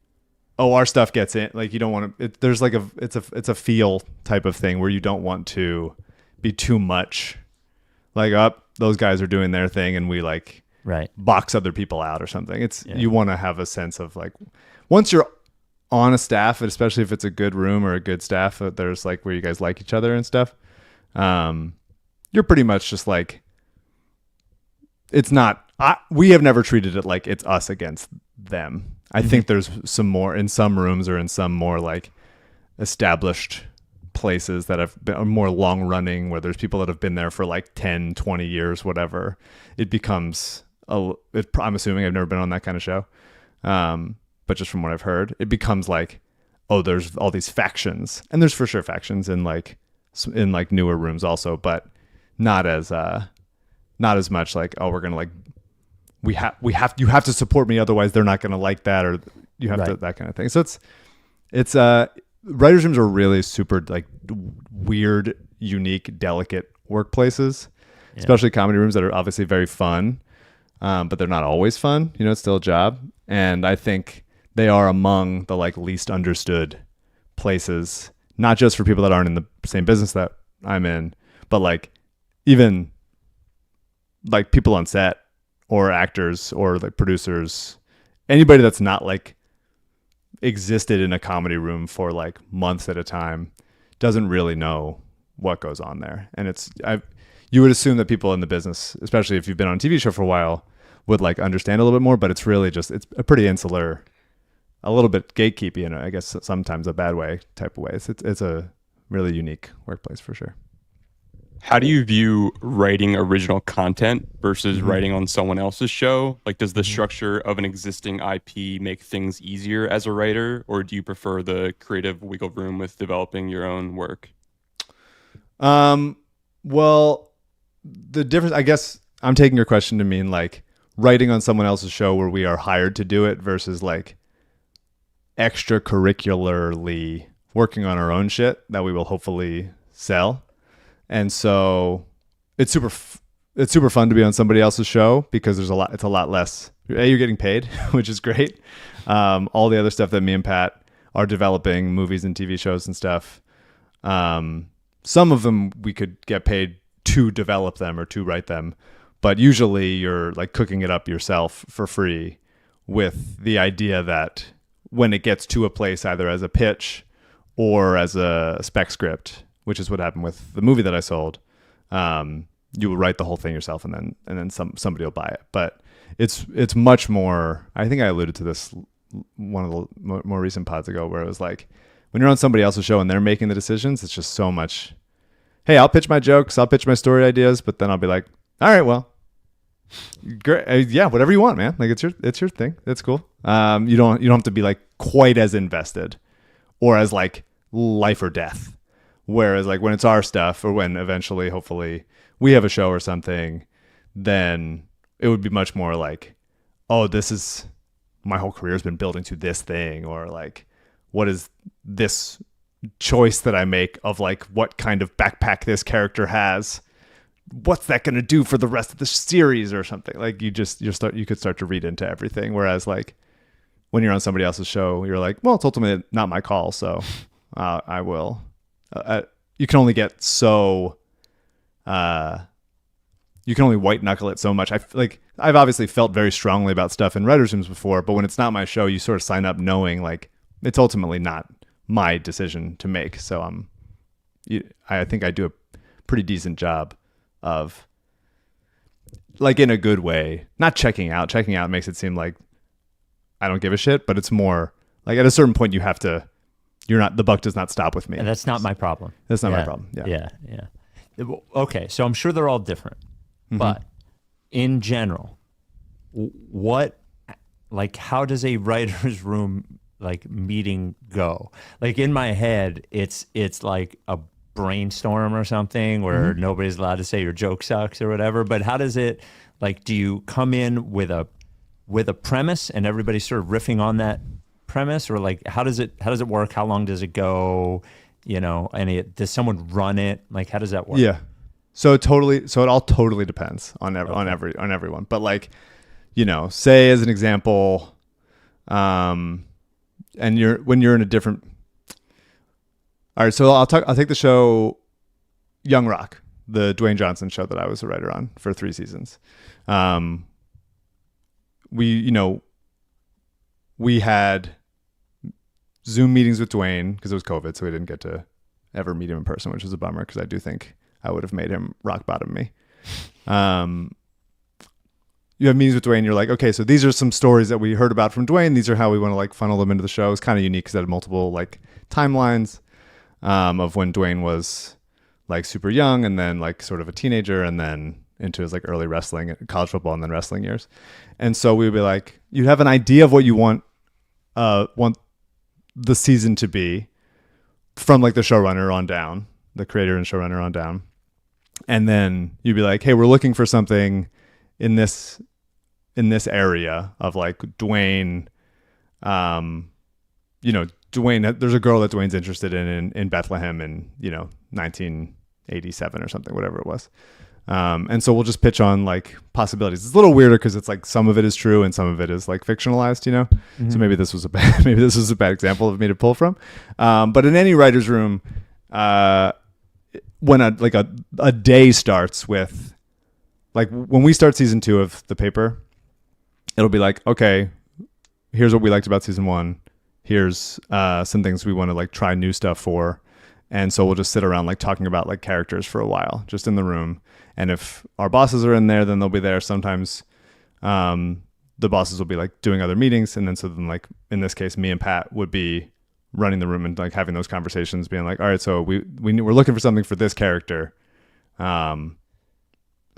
Speaker 2: oh, our stuff gets in. Like, you don't want to. There's like it's a feel type of thing where you don't want to be too much. Like, those guys are doing their thing, and we like box other people out or something. It's you want to have a sense of like, once you're on a staff, especially if it's a good room or a good staff, there's like where you guys like each other and stuff. You're pretty much just like, it's not. We have never treated it like it's us against them. I think there's some more in some rooms or in some more like established places that have been more long running, where there's people that have been there for like 10, 20 years, whatever. It becomes I'm assuming, I've never been on that kind of show. But just from what I've heard, it becomes like, oh, there's all these factions, and there's for sure factions in like newer rooms also, but not as much like, oh, we're going to like, you have to support me, otherwise they're not going to like that, or you have to, that kind of thing. So it's writers' rooms are really super like weird, unique, delicate workplaces, especially comedy rooms that are obviously very fun, but they're not always fun. It's still a job, and I think they are among the like least understood places, not just for people that aren't in the same business that I'm in, but like even like people on set or actors or like producers, anybody that's not like existed in a comedy room for like months at a time doesn't really know what goes on there. And you would assume that people in the business, especially if you've been on a TV show for a while, would like understand a little bit more, but it's really just, it's a pretty insular, a little bit gatekeepy in I guess sometimes a bad way type of way. It's a really unique workplace for sure.
Speaker 1: How do you view writing original content versus writing on someone else's show? Like, does the structure of an existing IP make things easier as a writer, or do you prefer the creative wiggle room with developing your own work?
Speaker 2: Well, the difference, I guess I'm taking your question to mean like writing on someone else's show where we are hired to do it versus like extracurricularly working on our own shit that we will hopefully sell. And so it's super fun to be on somebody else's show because it's a lot less. You're getting paid, which is great. All the other stuff that me and Pat are developing, movies and TV shows and stuff. Some of them we could get paid to develop them or to write them, but usually you're like cooking it up yourself for free with the idea that when it gets to a place, either as a pitch or as a spec script, which is what happened with the movie that I sold, you will write the whole thing yourself, and then somebody will buy it. But it's much more. I think I alluded to this one of the more recent pods ago, where it was like when you're on somebody else's show and they're making the decisions, it's just so much. Hey, I'll pitch my jokes, I'll pitch my story ideas, but then I'll be like, all right, well, great, yeah, whatever you want, man. Like it's your thing. That's cool. You don't have to be like quite as invested or as like life or death. Whereas like when it's our stuff, or when eventually, hopefully, we have a show or something, then it would be much more like, oh, this is my whole career has been building to this thing, or like, what is this choice that I make of like what kind of backpack this character has? What's that going to do for the rest of the series or something? Like you could start to read into everything. Whereas like when you're on somebody else's show, you're like, well, it's ultimately not my call, so I will. You can only get so. You can only white knuckle it so much. I've obviously felt very strongly about stuff in writers' rooms before, but when it's not my show, you sort of sign up knowing like it's ultimately not my decision to make. So I think I do a pretty decent job of, like, in a good way, not checking out. Checking out makes it seem like I don't give a shit, but it's more like at a certain point the buck does not stop with me.
Speaker 3: And that's not my problem.
Speaker 2: That's not my problem.
Speaker 3: Yeah. Okay, so I'm sure they're all different, but in general, how does a writer's room like meeting go? Like in my head, it's like a brainstorm or something where nobody's allowed to say your joke sucks or whatever. But how does it, like, do you come in with a premise and everybody's sort of riffing on that premise, or like how does it work? How long does it go? You know, does someone run it? Like, how does that work?
Speaker 2: Yeah. So it all totally depends on everyone. But like, you know, say as an example, and when you're in a different. All right, so I'll take the show Young Rock, the Dwayne Johnson show that I was a writer on for 3 seasons. We had Zoom meetings with Dwayne because it was COVID, so we didn't get to ever meet him in person, which is a bummer because I do think I would have made him rock bottom me. You have meetings with Dwayne, you're like, okay, so these are some stories that we heard about from Dwayne. These are how we want to like funnel them into the show. It's kind of unique because it had multiple like timelines of when Dwayne was like super young and then like sort of a teenager and then into his like early wrestling, college football, and then wrestling years. And so we would be like, you have an idea of what you want the season to be from like the showrunner on down, the creator and showrunner on down. And then you'd be like, hey, we're looking for something in this area of like Dwayne, Dwayne, there's a girl that Dwayne's interested in Bethlehem in, 1987 or something, whatever it was. And so we'll just pitch on like possibilities. It's a little weirder because it's like some of it is true and some of it is like fictionalized, So maybe this was a bad example of me to pull from. But in any writer's room, when a day starts with, like when we start season 2 of the paper, it'll be like, okay, here's what we liked about season 1. Here's some things we want to like try new stuff for. And so we'll just sit around like talking about like characters for a while, just in the room. And if our bosses are in there, then they'll be there. Sometimes the bosses will be like doing other meetings. And then like in this case, me and Pat would be running the room and like having those conversations, being like, all right, so we're looking for something for this character.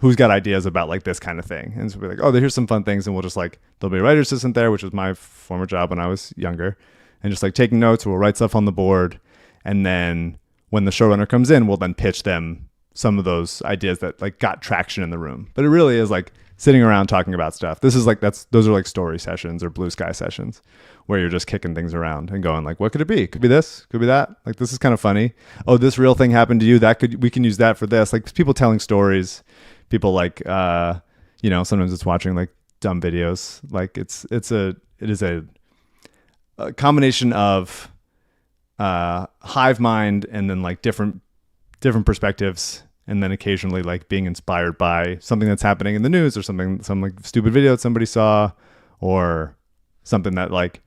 Speaker 2: Who's got ideas about like this kind of thing? And so we're like, oh, here's some fun things. And we'll just like, there'll be a writer's assistant there, which was my former job when I was younger, and just like taking notes. We'll write stuff on the board. And then when the showrunner comes in, we'll then pitch them some of those ideas that like got traction in the room. But it really is like sitting around talking about stuff. Those are like story sessions or blue sky sessions where you're just kicking things around and going like, what could it be? Could be this, could be that. Like, this is kind of funny. Oh, this real thing happened to you. We can use that for this. Like people telling stories, people like, sometimes it's watching like dumb videos. Like it is a combination of hive mind and then like different perspectives, and then occasionally like being inspired by something that's happening in the news or some like stupid video that somebody saw, or something that like,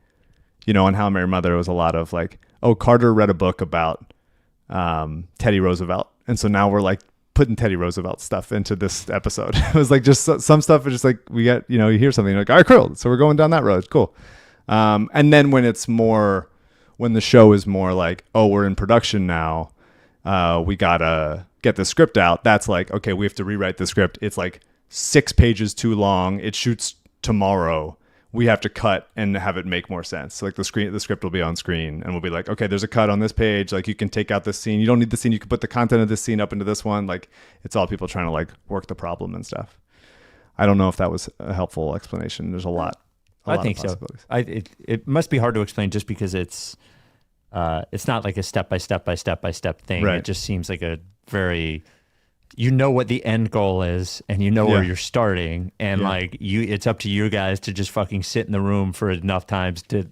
Speaker 2: on How I Met Your Mother, it was a lot of like, oh, Carter read a book about Teddy Roosevelt, and so now we're like putting Teddy Roosevelt stuff into this episode. It was like just some stuff is just like, we get, you hear something, you're like, all right, cool, so we're going down that road, cool. And then when it's more when the show is more like, oh, we're in production now, we gotta get the script out. That's like, okay, we have to rewrite the script. It's like 6 pages too long. It shoots tomorrow. We have to cut and have it make more sense. So like the script will be on screen, and we'll be like, okay, there's a cut on this page. Like you can take out this scene. You don't need the scene. You can put the content of this scene up into this one. Like it's all people trying to like work the problem and stuff. I don't know if that was a helpful explanation. There's a lot.
Speaker 3: I think so. It must be hard to explain just because it's not like a step by step thing.
Speaker 2: Right.
Speaker 3: It just seems like a very, you know what the end goal is, and you know where you're starting, and like it's up to you guys to just fucking sit in the room for enough times to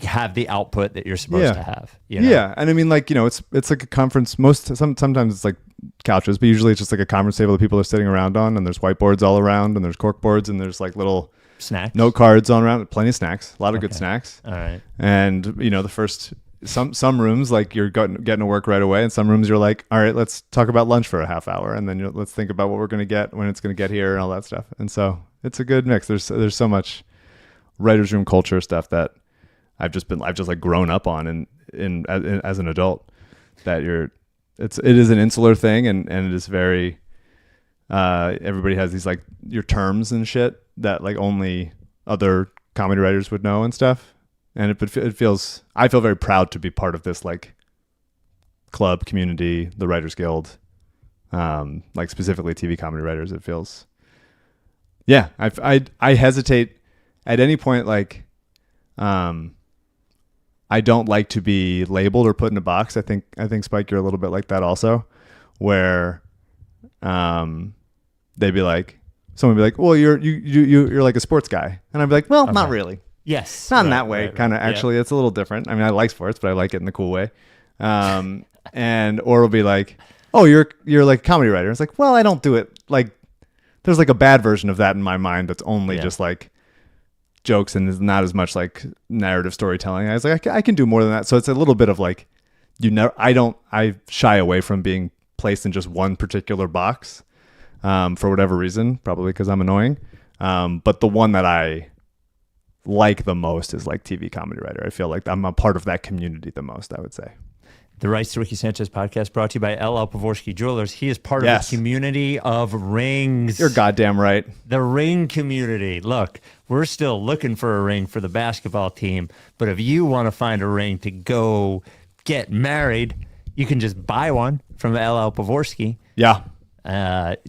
Speaker 3: have the output that you're supposed to have. You know?
Speaker 2: Yeah, and I mean, like, you know, it's like a conference. Sometimes it's like couches, but usually it's just like a conference table that people are sitting around on, and there's whiteboards all around, and there's cork boards, and there's like little
Speaker 3: snacks,
Speaker 2: note cards all around, plenty of snacks, a lot of good snacks.
Speaker 3: All right,
Speaker 2: and you know, the first. Some rooms like you're getting to work right away, and some rooms you're like, all right, let's talk about lunch for a half hour, and then let's think about what we're going to get when it's going to get here and all that stuff. And so it's a good mix. There's so much writers' room culture stuff that I've just like grown up on as an adult. That it is an insular thing, and it is very everybody has these like your terms and shit that like only other comedy writers would know and stuff. And it feels, I feel very proud to be part of this like club community, the Writers Guild, like specifically TV comedy writers. It feels, I hesitate at any point. Like, I don't like to be labeled or put in a box. I think Spike, you're a little bit like that also, where, they'd be like, someone would be like, well, you're like a sports guy, and I'd be like, well, not really.
Speaker 3: Yes.
Speaker 2: Not in that way. Kind of actually, it's a little different. I mean, I like sports, but I like it in the cool way. Or it'll be like, oh, you're like a comedy writer. It's like, well, I don't do it. Like, there's like a bad version of that in my mind that's only just like jokes and is not as much like narrative storytelling. I was like, I can do more than that. So it's a little bit of like, I shy away from being placed in just one particular box for whatever reason, probably because I'm annoying. But the one that I like the most is like TV comedy writer. I feel like I'm a part of that community the most, I would say.
Speaker 3: The Rights to Ricky Sanchez podcast brought to you by LL Pavorsky Jewelers. He is part of the community of rings.
Speaker 2: You're goddamn right.
Speaker 3: The ring community. Look, we're still looking for a ring for the basketball team, but if you want to find a ring to go get married, you can just buy one from LL Pavorsky.
Speaker 2: Yeah.
Speaker 3: Mike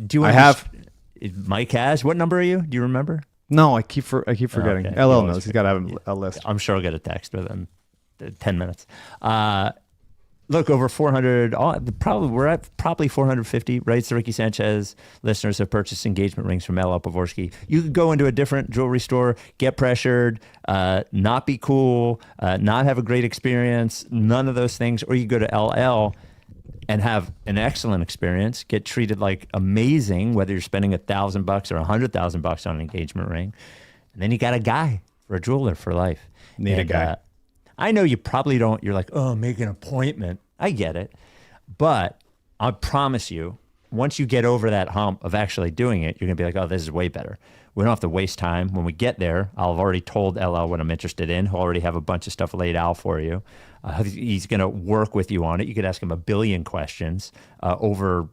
Speaker 3: has. What number are you? Do you remember?
Speaker 2: No, I keep forgetting.
Speaker 3: Okay.
Speaker 2: LL knows. He's got to have a list.
Speaker 3: I'm sure I'll get a text within 10 minutes. Look, over 400, we're at probably 450 Rights to Ricky Sanchez listeners have purchased engagement rings from LL Pavorsky. You could go into a different jewelry store, get pressured, not be cool, not have a great experience, none of those things, or you go to LL and have an excellent experience, get treated like amazing, whether you're spending $1,000 or $100,000 on an engagement ring. And then you got a guy for a jeweler for life.
Speaker 2: Need a guy.
Speaker 3: I know you probably don't. You're like, oh, make an appointment. I get it. But I promise you, once you get over that hump of actually doing it, you're going to be like, oh, this is way better. We don't have to waste time. When we get there, I'll have already told LL what I'm interested in. He'll already have a bunch of stuff laid out for you. He's going to work with you on it. You could ask him a billion questions over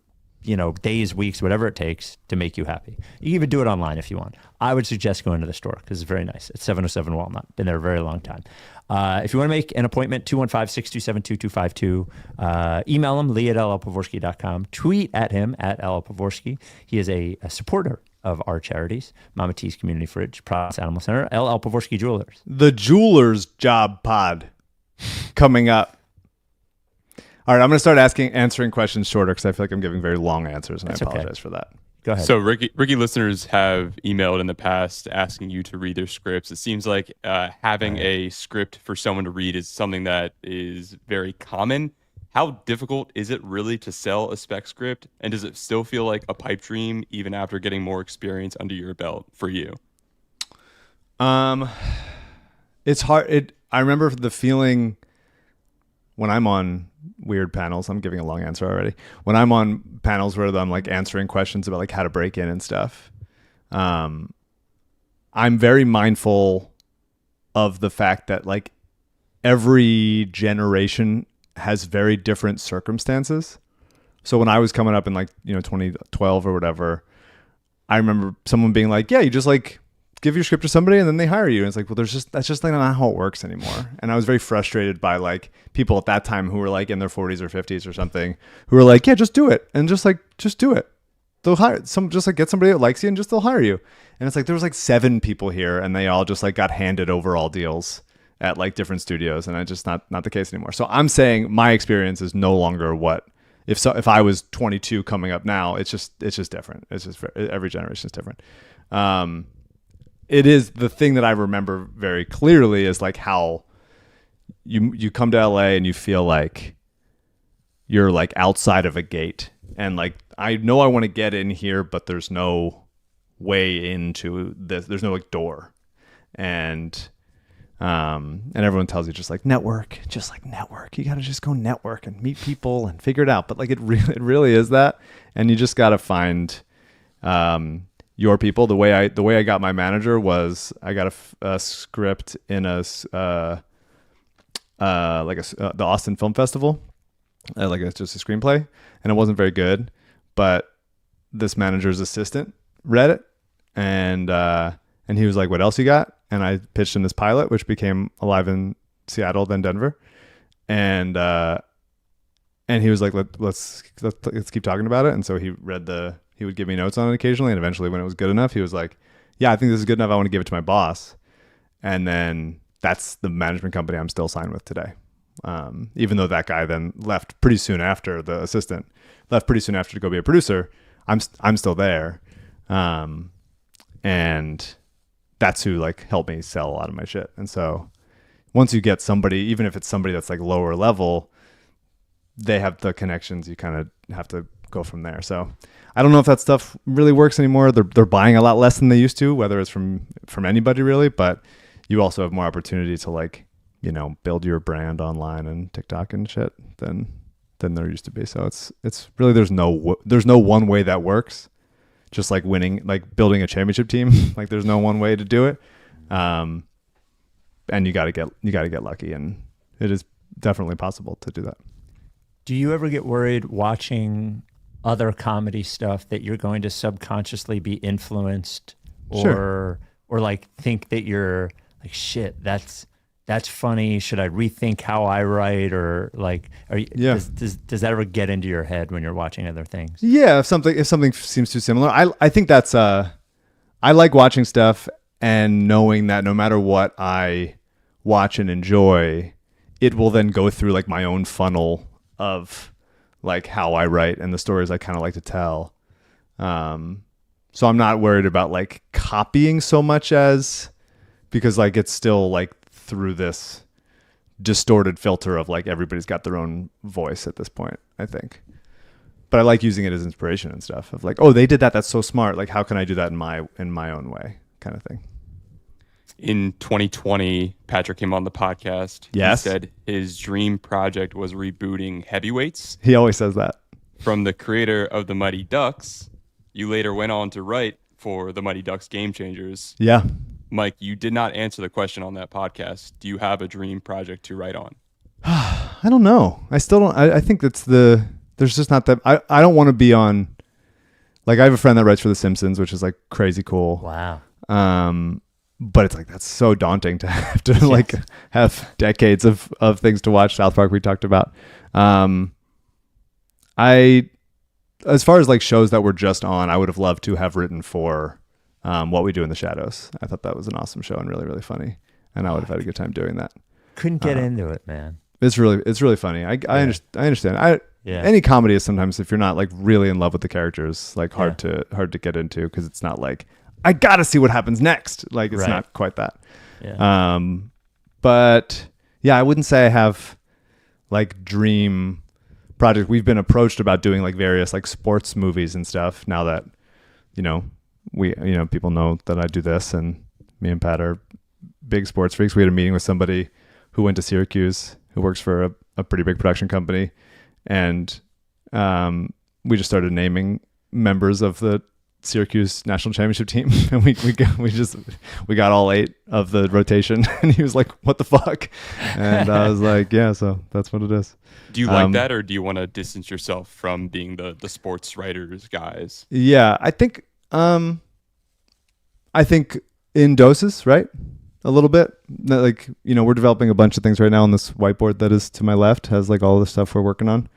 Speaker 3: days, weeks, whatever it takes to make you happy. You can even do it online if you want. I would suggest going to the store because it's very nice. It's 707 Walnut. Been there a very long time. If you want to make an appointment, 215-627-2252. Email him, lee@llpavorsky.com. Tweet at him, @llpavorsky. He is a supporter of our charities, Mama T's Community Fridge, Providence Animal Center, LL Pavorsky Jewelers.
Speaker 2: The Jewelers Job Pod coming up. All right, I'm going to start answering questions shorter because I feel like I'm giving very long answers, and I apologize for that.
Speaker 3: Go ahead.
Speaker 1: So Ricky listeners have emailed in the past asking you to read their scripts. It seems like having a script for someone to read is something that is very common. How difficult is it really to sell a spec script? And does it still feel like a pipe dream even after getting more experience under your belt for you?
Speaker 2: It's hard. I remember the feeling when I'm on weird panels. I'm giving a long answer already. When I'm on panels where I'm like answering questions about like how to break in and stuff, I'm very mindful of the fact that like every generation has very different circumstances. So when I was coming up in like, 2012 or whatever, I remember someone being like, yeah, you just like give your script to somebody and then they hire you. And it's like, well, that's just like not how it works anymore. And I was very frustrated by like people at that time who were like in their 40s or 50s or something, who were like, yeah, just do it. And just do it. They'll hire just like get somebody that likes you and just they'll hire you. And it's like, there was like 7 people here and they all just like got handed overall deals at like different studios. And it's just not the case anymore. So I'm saying my experience is no longer what, if I was 22 coming up now, it's just different. It's just every generation is different. It is the thing that I remember very clearly is like how you come to LA and you feel like you're like outside of a gate and like, I know I want to get in here, but there's no way into this. There's no like door. And everyone tells you just like network. You got to just go network and meet people and figure it out. But like it really is that. And you just got to find your people. The way I got my manager was I got a script in the Austin Film Festival, it's just a screenplay, and it wasn't very good. But this manager's assistant read it, and he was like, "What else you got?" And I pitched him this pilot, which became Alive in Seattle, then Denver, and he was like, "Let's keep talking about it." And so he would give me notes on it occasionally, and eventually, when it was good enough, he was like, "Yeah, I think this is good enough. I want to give it to my boss." And then that's the management company I'm still signed with today. Even though that guy then left pretty soon after, the assistant left pretty soon after to go be a producer, I'm still there. And that's who like helped me sell a lot of my shit. And so once you get somebody, even if it's somebody that's like lower level, they have the connections. You kind of have to go from there. So I don't know if that stuff really works anymore. They're buying a lot less than they used to, whether it's from anybody really, but you also have more opportunity to like, build your brand online and TikTok and shit than there used to be. So it's really, there's no one way that works. Just like winning, like building a championship team, like there's no one way to do it. And you gotta get lucky, and it is definitely possible to do that.
Speaker 3: Do you ever get worried watching other comedy stuff that you're going to subconsciously be influenced or like think that you're like, shit, that's funny. Should I rethink how I write? Or like, does that ever get into your head when you're watching other things? Yeah. If
Speaker 2: something seems too similar, I think that's, I like watching stuff and knowing that no matter what I watch and enjoy, it will then go through like my own funnel of like how I write and the stories I kind of like to tell. So I'm not worried about like copying so much because like it's still like through this distorted filter of like everybody's got their own voice at this point, I think. But I like using it as inspiration and stuff of like, oh, they did that. That's so smart. Like, how can I do that in my own way, kind of thing.
Speaker 1: In 2020, Patrick came on the podcast.
Speaker 2: Yes.
Speaker 1: He said his dream project was rebooting Heavyweights.
Speaker 2: He always says that.
Speaker 1: From the creator of the Mighty Ducks, you later went on to write for the Mighty Ducks Game Changers.
Speaker 2: Yeah.
Speaker 1: Mike, you did not answer the question on that podcast. Do you have a dream project to write on?
Speaker 2: I don't know. I still don't. I think there's just not that. I don't want to be on, like, I have a friend that writes for The Simpsons, which is like crazy cool.
Speaker 3: Wow.
Speaker 2: But it's like, that's so daunting to have to like have decades of things to watch. South Park we talked about. As far as like shows that were just on, I would have loved to have written for What We Do in the Shadows. I thought that was an awesome show and really, really funny. And I would have had a good time doing that.
Speaker 3: Couldn't get into it, man.
Speaker 2: It's really funny. I understand. Any comedy is sometimes, if you're not like really in love with the characters, like hard to get into, because it's not like, I gotta see what happens next. Like it's not quite that.
Speaker 3: Yeah.
Speaker 2: But yeah, I wouldn't say I have like dream project. We've been approached about doing like various like sports movies and stuff. Now that people know that I do this, and me and Pat are big sports freaks. We had a meeting with somebody who went to Syracuse, who works for a pretty big production company, and we just started naming members of the Syracuse national championship team, and we got all 8 of the rotation, and he was like, "What the fuck?" And I was like, "Yeah, so that's what it is."
Speaker 1: Do you like that, or do you want to distance yourself from being the sports writers guys?
Speaker 2: Yeah, I think in doses, right? A little bit. Like, you know, we're developing a bunch of things right now on this whiteboard that is to my left, has like all the stuff we're working on.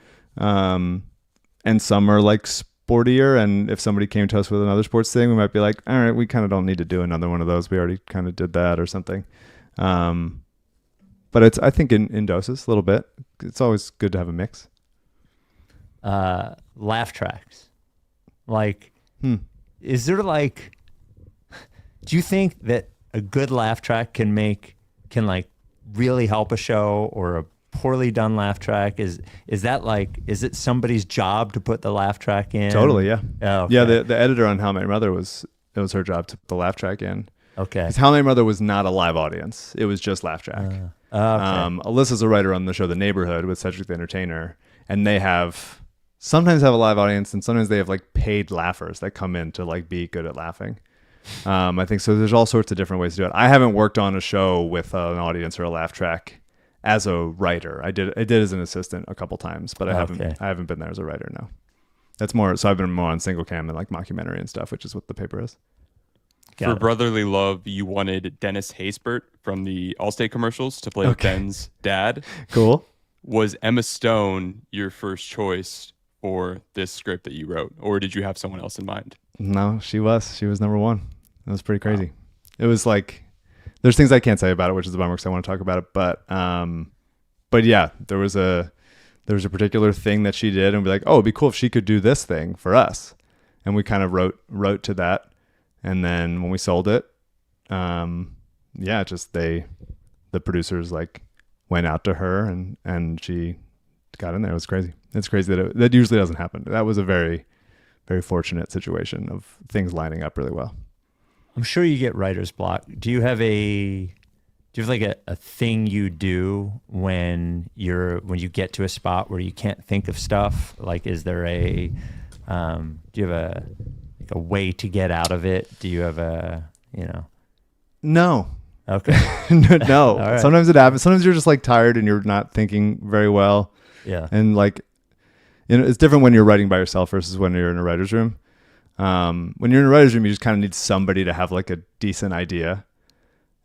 Speaker 2: And some are like sportier, and if somebody came to us with another sports thing, we might be like, all right, we kind of don't need to do another one of those. We already kind of did that or something. But it's, I think in doses a little bit. It's always good to have a mix.
Speaker 3: Laugh tracks. Like, is there like, do you think that a good laugh track can like really help a show, or a poorly done laugh track? Is it somebody's job to put the laugh track in?
Speaker 2: Totally, yeah.
Speaker 3: Oh, okay.
Speaker 2: Yeah, the editor on How I Met Your Mother it was her job to put the laugh track in.
Speaker 3: Okay.
Speaker 2: Because How I Met Your Mother was not a live audience. It was just laugh track.
Speaker 3: Okay.
Speaker 2: Alyssa's a writer on the show The Neighborhood with Cedric the Entertainer, and they sometimes have a live audience, and sometimes they have like paid laughers that come in to like be good at laughing. I think so. There's all sorts of different ways to do it. I haven't worked on a show with an audience or a laugh track as a writer. I did as an assistant a couple times, but I haven't been there as a writer. No, that's more. So I've been more on single cam and like mockumentary and stuff, which is what the paper is.
Speaker 1: For Brotherly Love, you wanted Dennis Haysbert from the Allstate commercials to play Ben's dad.
Speaker 2: Cool.
Speaker 1: Was Emma Stone your first choice for this script that you wrote, or did you have someone else in mind?
Speaker 2: No, she was number one. That was pretty crazy. Wow. It was like, there's things I can't say about it, which is a bummer because I want to talk about it. But yeah, there was a particular thing that she did, and be like, oh, it'd be cool if she could do this thing for us. And we kind of wrote to that. And then when we sold it, the producers like went out to her and she got in there. It was crazy. It's crazy that usually doesn't happen. That was a very, very fortunate situation of things lining up really well.
Speaker 3: I'm sure you get writer's block. Do you have like a thing you do when you get to a spot where you can't think of stuff? Like, is there do you have a way to get out of it? Do you have
Speaker 2: No.
Speaker 3: Okay.
Speaker 2: No.
Speaker 3: Right.
Speaker 2: Sometimes it happens. Sometimes you're just like tired and you're not thinking very well.
Speaker 3: Yeah.
Speaker 2: And like, you know, it's different when you're writing by yourself versus when you're in a writer's room. When you're in a writer's room, you just kind of need somebody to have like a decent idea.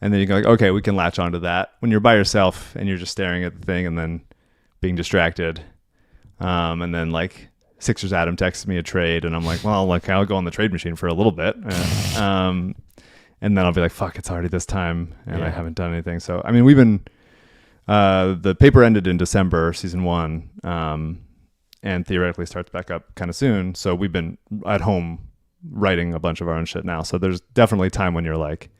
Speaker 2: And then you go like, okay, we can latch onto that. When you're by yourself and you're just staring at the thing and then being distracted. And then like Sixers Adam texts me a trade and I'm like, well, like I'll go on the trade machine for a little bit. And then I'll be like, fuck, it's already this time and I haven't done anything. So, I mean, we've been, the paper ended in December, season 1, and theoretically starts back up kind of soon. So we've been at home writing a bunch of our own shit now. So there's definitely time when you're like,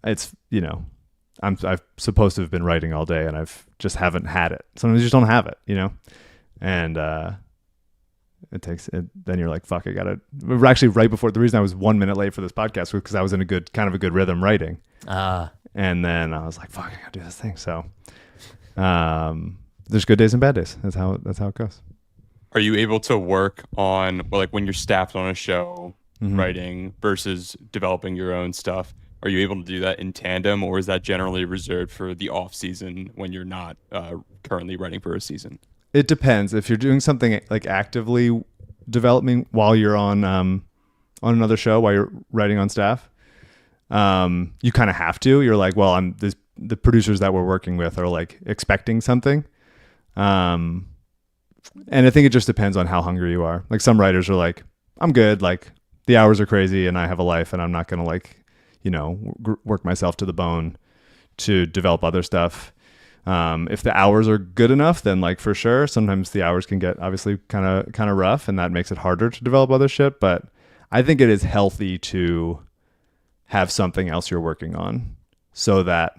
Speaker 2: it's, you know, I'm supposed to have been writing all day and I've just haven't had it. Sometimes you just don't have it, you know? And, it takes it. Then you're like, fuck, we're actually right before, the reason I was 1 minute late for this podcast was because I was in a good rhythm writing. And then I was like, fuck, I gotta do this thing. So, there's good days and bad days. That's how it goes.
Speaker 1: Are you able to work on, well, like when you're staffed on a show, writing versus developing your own stuff? Are you able to do that in tandem, or is that generally reserved for the off season when you're not currently writing for a season?
Speaker 2: It depends. If you're doing something like actively developing while you're on another show, while you're writing on staff, you kind of have to. You're like, well, the producers that we're working with are like expecting something. And I think it just depends on how hungry you are. Like some writers are like, I'm good. Like the hours are crazy and I have a life and I'm not going to like, you know, work myself to the bone to develop other stuff. If the hours are good enough, then like for sure, sometimes the hours can get obviously kind of rough and that makes it harder to develop other shit. But I think it is healthy to have something else you're working on so that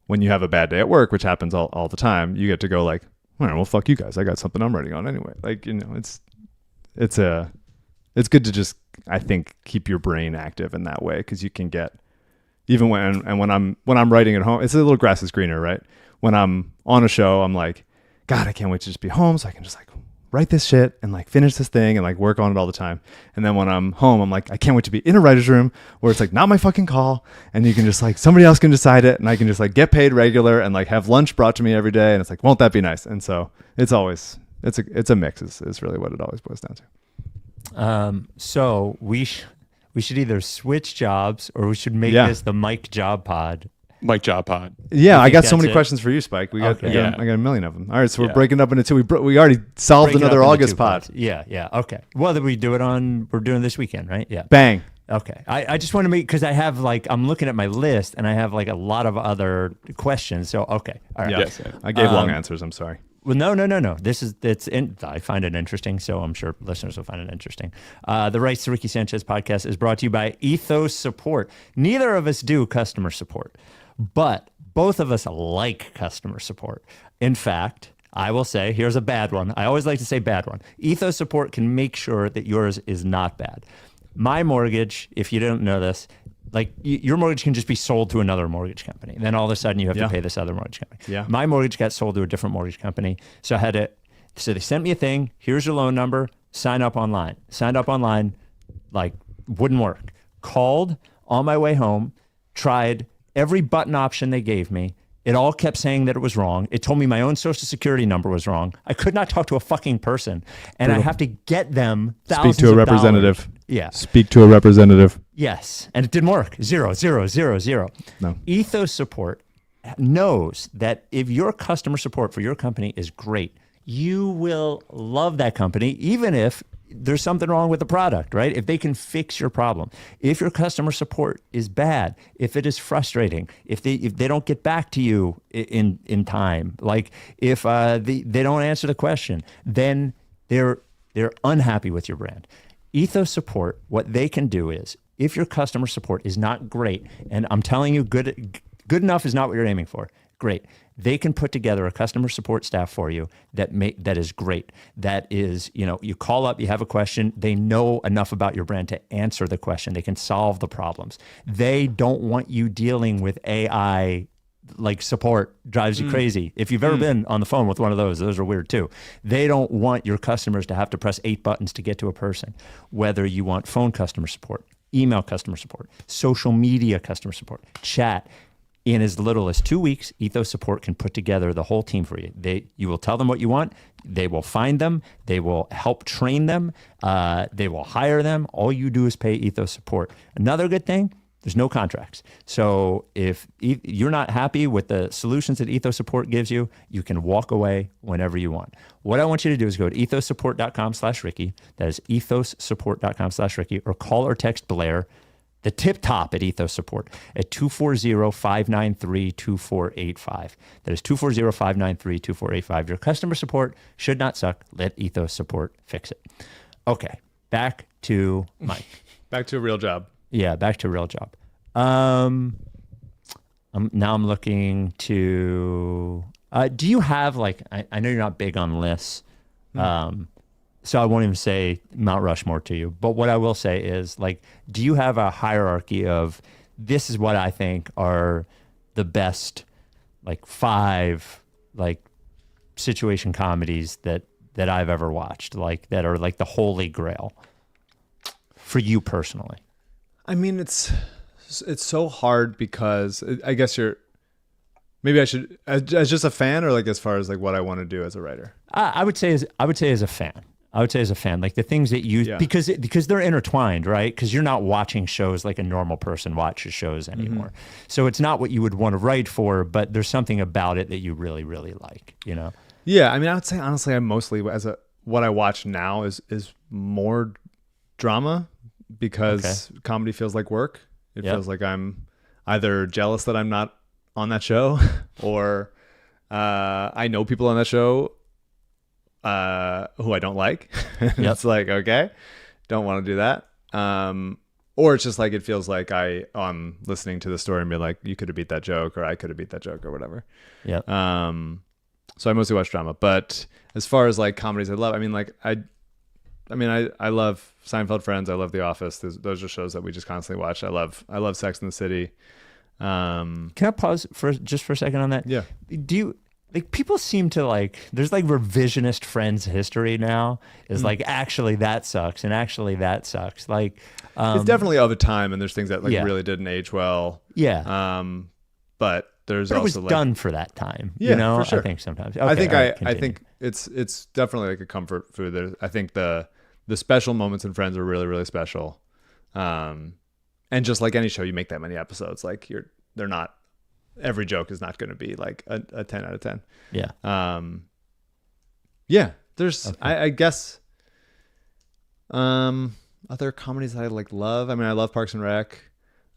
Speaker 2: when you have a bad day at work, which happens all the time, you get to go like, all right, well, fuck you guys. I got something I'm writing on anyway. Like, you know, it's good to just, I think, keep your brain active in that way. Cause you can get, even when I'm writing at home, it's a little grass is greener, right? When I'm on a show, I'm like, God, I can't wait to just be home so I can just like write this shit and like finish this thing and like work on it all the time. And then when I'm home, I'm like, I can't wait to be in a writer's room where it's like not my fucking call. And you can just like, somebody else can decide it. And I can just like get paid regular and like have lunch brought to me every day. And it's like, won't that be nice? And so it's always, it's a mix is really what it always boils down to.
Speaker 3: So we should either switch jobs or we should make this the Mike Job Pod.
Speaker 1: Mike Job Pod.
Speaker 2: Yeah, I got so
Speaker 3: that's
Speaker 2: many
Speaker 3: it?
Speaker 2: questions for you, Spike. I got a million of them. All right, so we're
Speaker 1: Yeah.
Speaker 2: breaking up into two. We already solved
Speaker 3: Break it
Speaker 2: another
Speaker 3: up into
Speaker 2: August
Speaker 3: two
Speaker 2: pod.
Speaker 3: pods. Yeah. Okay. Well, then we do it we're doing this weekend, right? Yeah.
Speaker 2: Bang.
Speaker 3: Okay. I just want to make, because I have like, I'm looking at my list and I have like a lot of other questions. So, okay. All right.
Speaker 2: Yeah.
Speaker 1: Yes.
Speaker 2: I gave long answers. I'm sorry.
Speaker 3: Well, no. I find it interesting, so I'm sure listeners will find it interesting. The Rights to Ricky Sanchez podcast is brought to you by Ethos Support. Neither of us do customer support, but both of us like customer support. In fact, I will say, here's a bad one. I always like to say bad one. Ethos Support can make sure that yours is not bad. My mortgage, if you don't know this, like your mortgage can just be sold to another mortgage company. Then all of a sudden you have to pay this other mortgage company.
Speaker 2: Yeah.
Speaker 3: My mortgage got sold to a different mortgage company. So they sent me a thing. Here's your loan number. Sign up online. Signed up online, like wouldn't work. Called on my way home, tried every button option they gave me. It all kept saying that it was wrong. It told me my own social security number was wrong. I could not talk to a fucking person. And I have to get them thousands
Speaker 2: Speak to a
Speaker 3: of
Speaker 2: representative.
Speaker 3: dollars. Yeah.
Speaker 2: Speak to a representative.
Speaker 3: Yes. And it didn't work. 0, 0, 0, 0.
Speaker 2: No.
Speaker 3: Ethos Support knows that if your customer support for your company is great, you will love that company, even if there's something wrong with the product, right? If they can fix your problem. If your customer support is bad, if it is frustrating, if they don't get back to you in time, like if they don't answer the question, then they're unhappy with your brand. Ethos Support, what they can do is, if your customer support is not great, and I'm telling you, good enough is not what you're aiming for. Great. They can put together a customer support staff for you that is great. That is, you call up, you have a question, they know enough about your brand to answer the question. They can solve the problems. They don't want you dealing with AI like support drives you crazy. If you've ever been on the phone with one of those are weird too. They don't want your customers to have to press 8 buttons to get to a person. Whether you want phone customer support, email customer support, social media customer support, chat. In as little as 2 weeks, Ethos Support can put together the whole team for you. You will tell them what you want. They will find them. They will help train them. They will hire them. All you do is pay Ethos Support. Another good thing, there's no contracts. So if you're not happy with the solutions that Ethos Support gives you, you can walk away whenever you want. What I want you to do is go to ethossupport.com/Ricky. That is ethossupport.com/Ricky, or call or text Blair, the tip top at Ethos Support, at 240-593-2485. That is 240-593-2485. Your customer support should not suck. Let Ethos Support fix it. Okay, back to Mike.
Speaker 2: Back to a real job.
Speaker 3: Yeah, back to real job. Now I'm looking to. Do you have like? I know you're not big on lists, so I won't even say Mount Rushmore to you. But what I will say is, like, do you have a hierarchy of this is what I think are the best, like 5 like situation comedies that I've ever watched, like that are like the holy grail for you personally?
Speaker 2: I mean, it's so hard because I guess maybe I should as just a fan, or like as far as like what I want to do as a writer.
Speaker 3: I would say as a fan. Like the things that you, because they're intertwined, right? Because you're not watching shows like a normal person watches shows anymore. So it's not what you would want to write for, but there's something about it that you really, really like,
Speaker 2: Yeah, I mean, I would say honestly, I mostly what I watch now is more drama, because comedy feels like work. It feels like I'm either jealous that I'm not on that show, or I know people on that show who I don't like. It's like, okay, don't want to do that. Or it's just like, it feels like I'm listening to the story and be like, you could have beat that joke, or I could have beat that joke, or whatever. Yeah. So I mostly watch drama, but as far as like comedies I love, I mean, like I love Seinfeld, Friends. I love The Office. Those are shows that we just constantly watch. I love Sex and the City.
Speaker 3: Can I pause for a second on that?
Speaker 2: Yeah.
Speaker 3: Do like people seem to like there's like revisionist Friends history now is like actually that sucks and actually that sucks. Like
Speaker 2: it's definitely of a time, and there's things that like
Speaker 3: Yeah.
Speaker 2: really didn't age well.
Speaker 3: yeah.
Speaker 2: But there's
Speaker 3: But it was
Speaker 2: also like
Speaker 3: done for that time.
Speaker 2: Yeah,
Speaker 3: you know,
Speaker 2: for sure.
Speaker 3: I think sometimes.
Speaker 2: I
Speaker 3: Okay,
Speaker 2: think
Speaker 3: all right,
Speaker 2: I
Speaker 3: continue.
Speaker 2: think it's definitely like a comfort food. I think the special moments in Friends are really, really special. And just like any show, you make that many episodes, like they're not, every joke is not going to be like a 10 out of 10.
Speaker 3: Yeah.
Speaker 2: Yeah, there's I guess other comedies that I like love. I mean, I love Parks and Rec.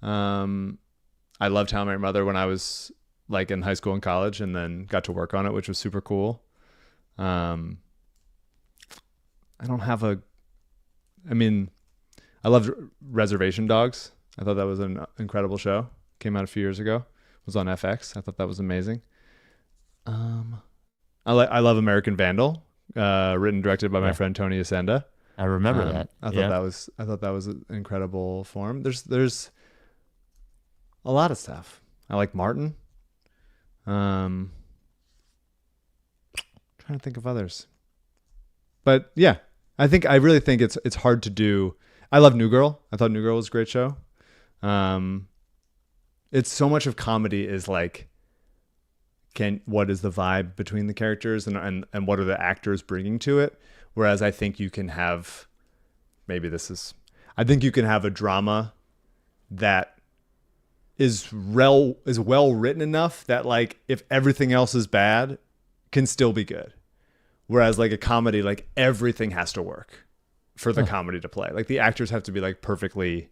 Speaker 2: I loved How I Met Your Mother when I was like in high school and college, and then got to work on it, which was super cool. I don't have I mean, I loved Reservation Dogs. I thought that was an incredible show. Came out a few years ago. It was on FX. I thought that was amazing. I love American Vandal, written and directed by my friend Tony Asenda.
Speaker 3: I remember that.
Speaker 2: I thought that was an incredible form. There's a lot of stuff. I like Martin. Trying to think of others. But yeah, I really think it's hard to do. I love New Girl. I thought New Girl was a great show. It's so much of comedy is like, what is the vibe between the characters and what are the actors bringing to it? Whereas I think you can have, I think you can have a drama that is well written enough that like if everything else is bad, can still be good. Whereas like a comedy, like everything has to work for the comedy to play. Like the actors have to be like perfectly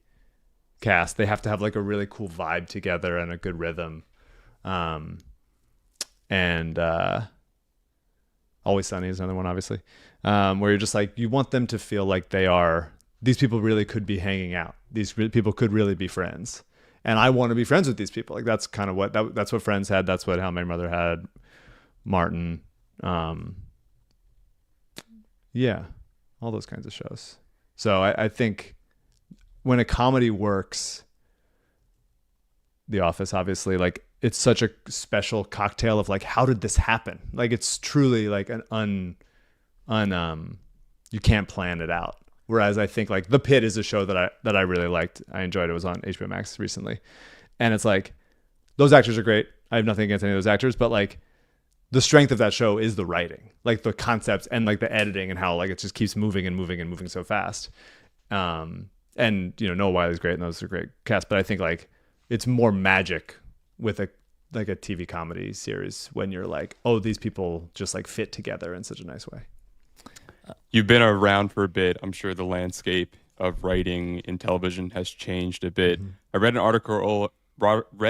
Speaker 2: cast. They have to have like a really cool vibe together and a good rhythm. And Always Sunny is another one, obviously, where you're just like, you want them to feel like these people really could be hanging out. These people could really be friends. And I want to be friends with these people. Like that's kind of that's what Friends had. That's what How My Mother had. Martin. Yeah, all those kinds of shows. So I think when a comedy works, The Office, obviously, like it's such a special cocktail of like, how did this happen? Like it's truly like an you can't plan it out. Whereas I think like The Pit is a show that I really liked. I enjoyed it. It was on HBO Max recently. And it's like, those actors are great. I have nothing against any of those actors, but like the strength of that show is the writing, like the concepts and like the editing and how like it just keeps moving and moving and moving so fast. And Noah Wiley's great and those are great cast, but I think like it's more magic with a TV comedy series when you're like, oh, these people just like fit together in such a nice way.
Speaker 1: You've been around for a bit. I'm sure the landscape of writing in television has changed a bit. Mm-hmm. I read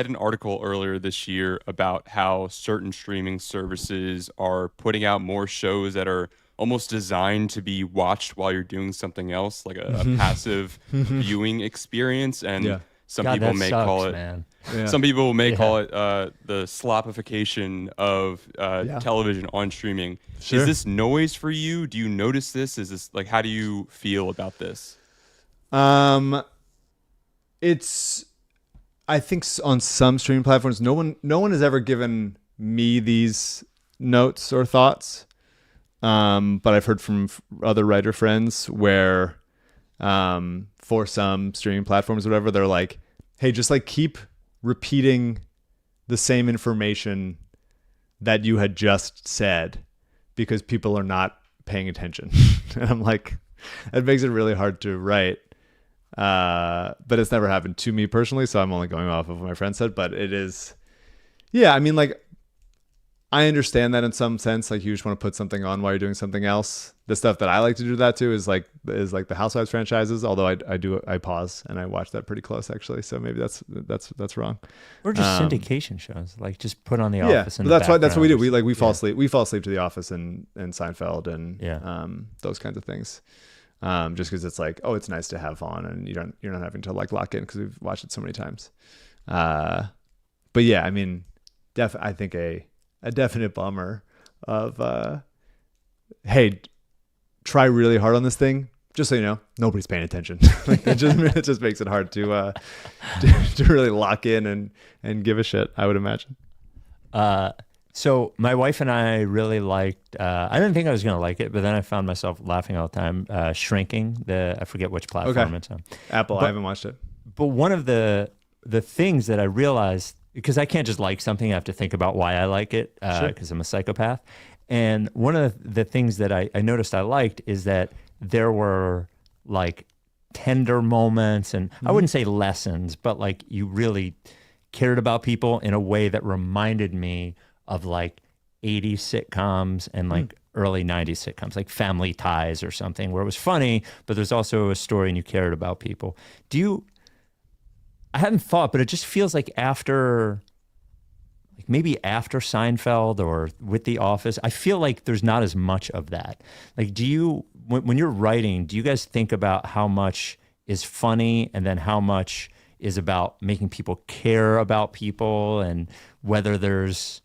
Speaker 1: an article earlier this year about how certain streaming services are putting out more shows that are almost designed to be watched while you're doing something else, like a passive viewing experience. And some people may call it, man. Yeah. Some people may call it the slopification of television on streaming. Sure. Is this noise for you? Do you notice this? Is this like, how do you feel about this?
Speaker 2: It's, I think on some streaming platforms, no one has ever given me these notes or thoughts. But I've heard from other writer friends where, for some streaming platforms, or whatever, they're like, hey, just like keep repeating the same information that you had just said because people are not paying attention. And I'm like, it makes it really hard to write. But it's never happened to me personally, so I'm only going off of what my friend said. But it is, yeah, I mean, like, I understand that in some sense, like you just want to put something on while you're doing something else. The stuff that I like to do that to is like the Housewives franchises. Although I pause and I watch that pretty close actually. So maybe that's wrong.
Speaker 3: Or just syndication shows, like just put on The
Speaker 2: Yeah,
Speaker 3: Office.
Speaker 2: but that's what we do. We fall asleep. We fall asleep to The Office and Seinfeld and those kinds of things. Just because it's like, oh, it's nice to have on and you're not having to like lock in because we've watched it so many times. But yeah, I mean, I think a definite bummer of, hey, try really hard on this thing. Just so you know, nobody's paying attention. Like it just makes it hard to really lock in and give a shit, I would imagine.
Speaker 3: So my wife and I really liked. I didn't think I was going to like it, but then I found myself laughing all the time. Shrinking. I forget which platform it's on.
Speaker 2: Apple.
Speaker 3: But-
Speaker 2: I haven't watched it.
Speaker 3: But one of the things that I realized, because I can't just like something, I have to think about why I like it, because I'm a psychopath. And one of the things that I noticed I liked is that there were like tender moments, and I wouldn't say lessons, but like you really cared about people in a way that reminded me of like 80s sitcoms and like early 90s sitcoms, like Family Ties or something, where it was funny, but there's also a story and you cared about people. I hadn't thought, but it just feels like maybe after Seinfeld or with The Office, I feel like there's not as much of that. Like, when you're writing, do you guys think about how much is funny and then how much is about making people care about people, and whether there's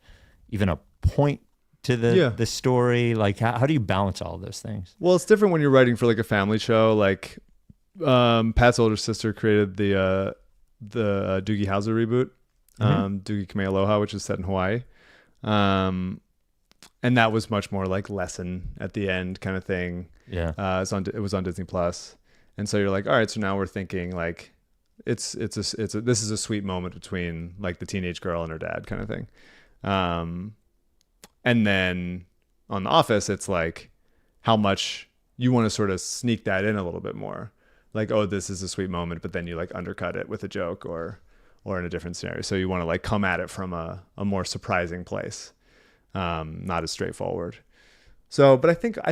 Speaker 3: even a point to the story? Like, how do you balance all of those things?
Speaker 2: Well, it's different when you're writing for like a family show. Like Pat's older sister created the Doogie Howser reboot, Doogie Kamealoha, which is set in Hawaii. And that was much more like lesson at the end kind of thing.
Speaker 3: Yeah.
Speaker 2: It was on Disney Plus. And so you're like, all right, so now we're thinking like this is a sweet moment between like the teenage girl and her dad kind of thing. And then on The Office, it's like how much you want to sort of sneak that in a little bit more. Like, oh, this is a sweet moment, but then you like undercut it with a joke or in a different scenario. So you want to like come at it from a more surprising place, not as straightforward. So, but I think it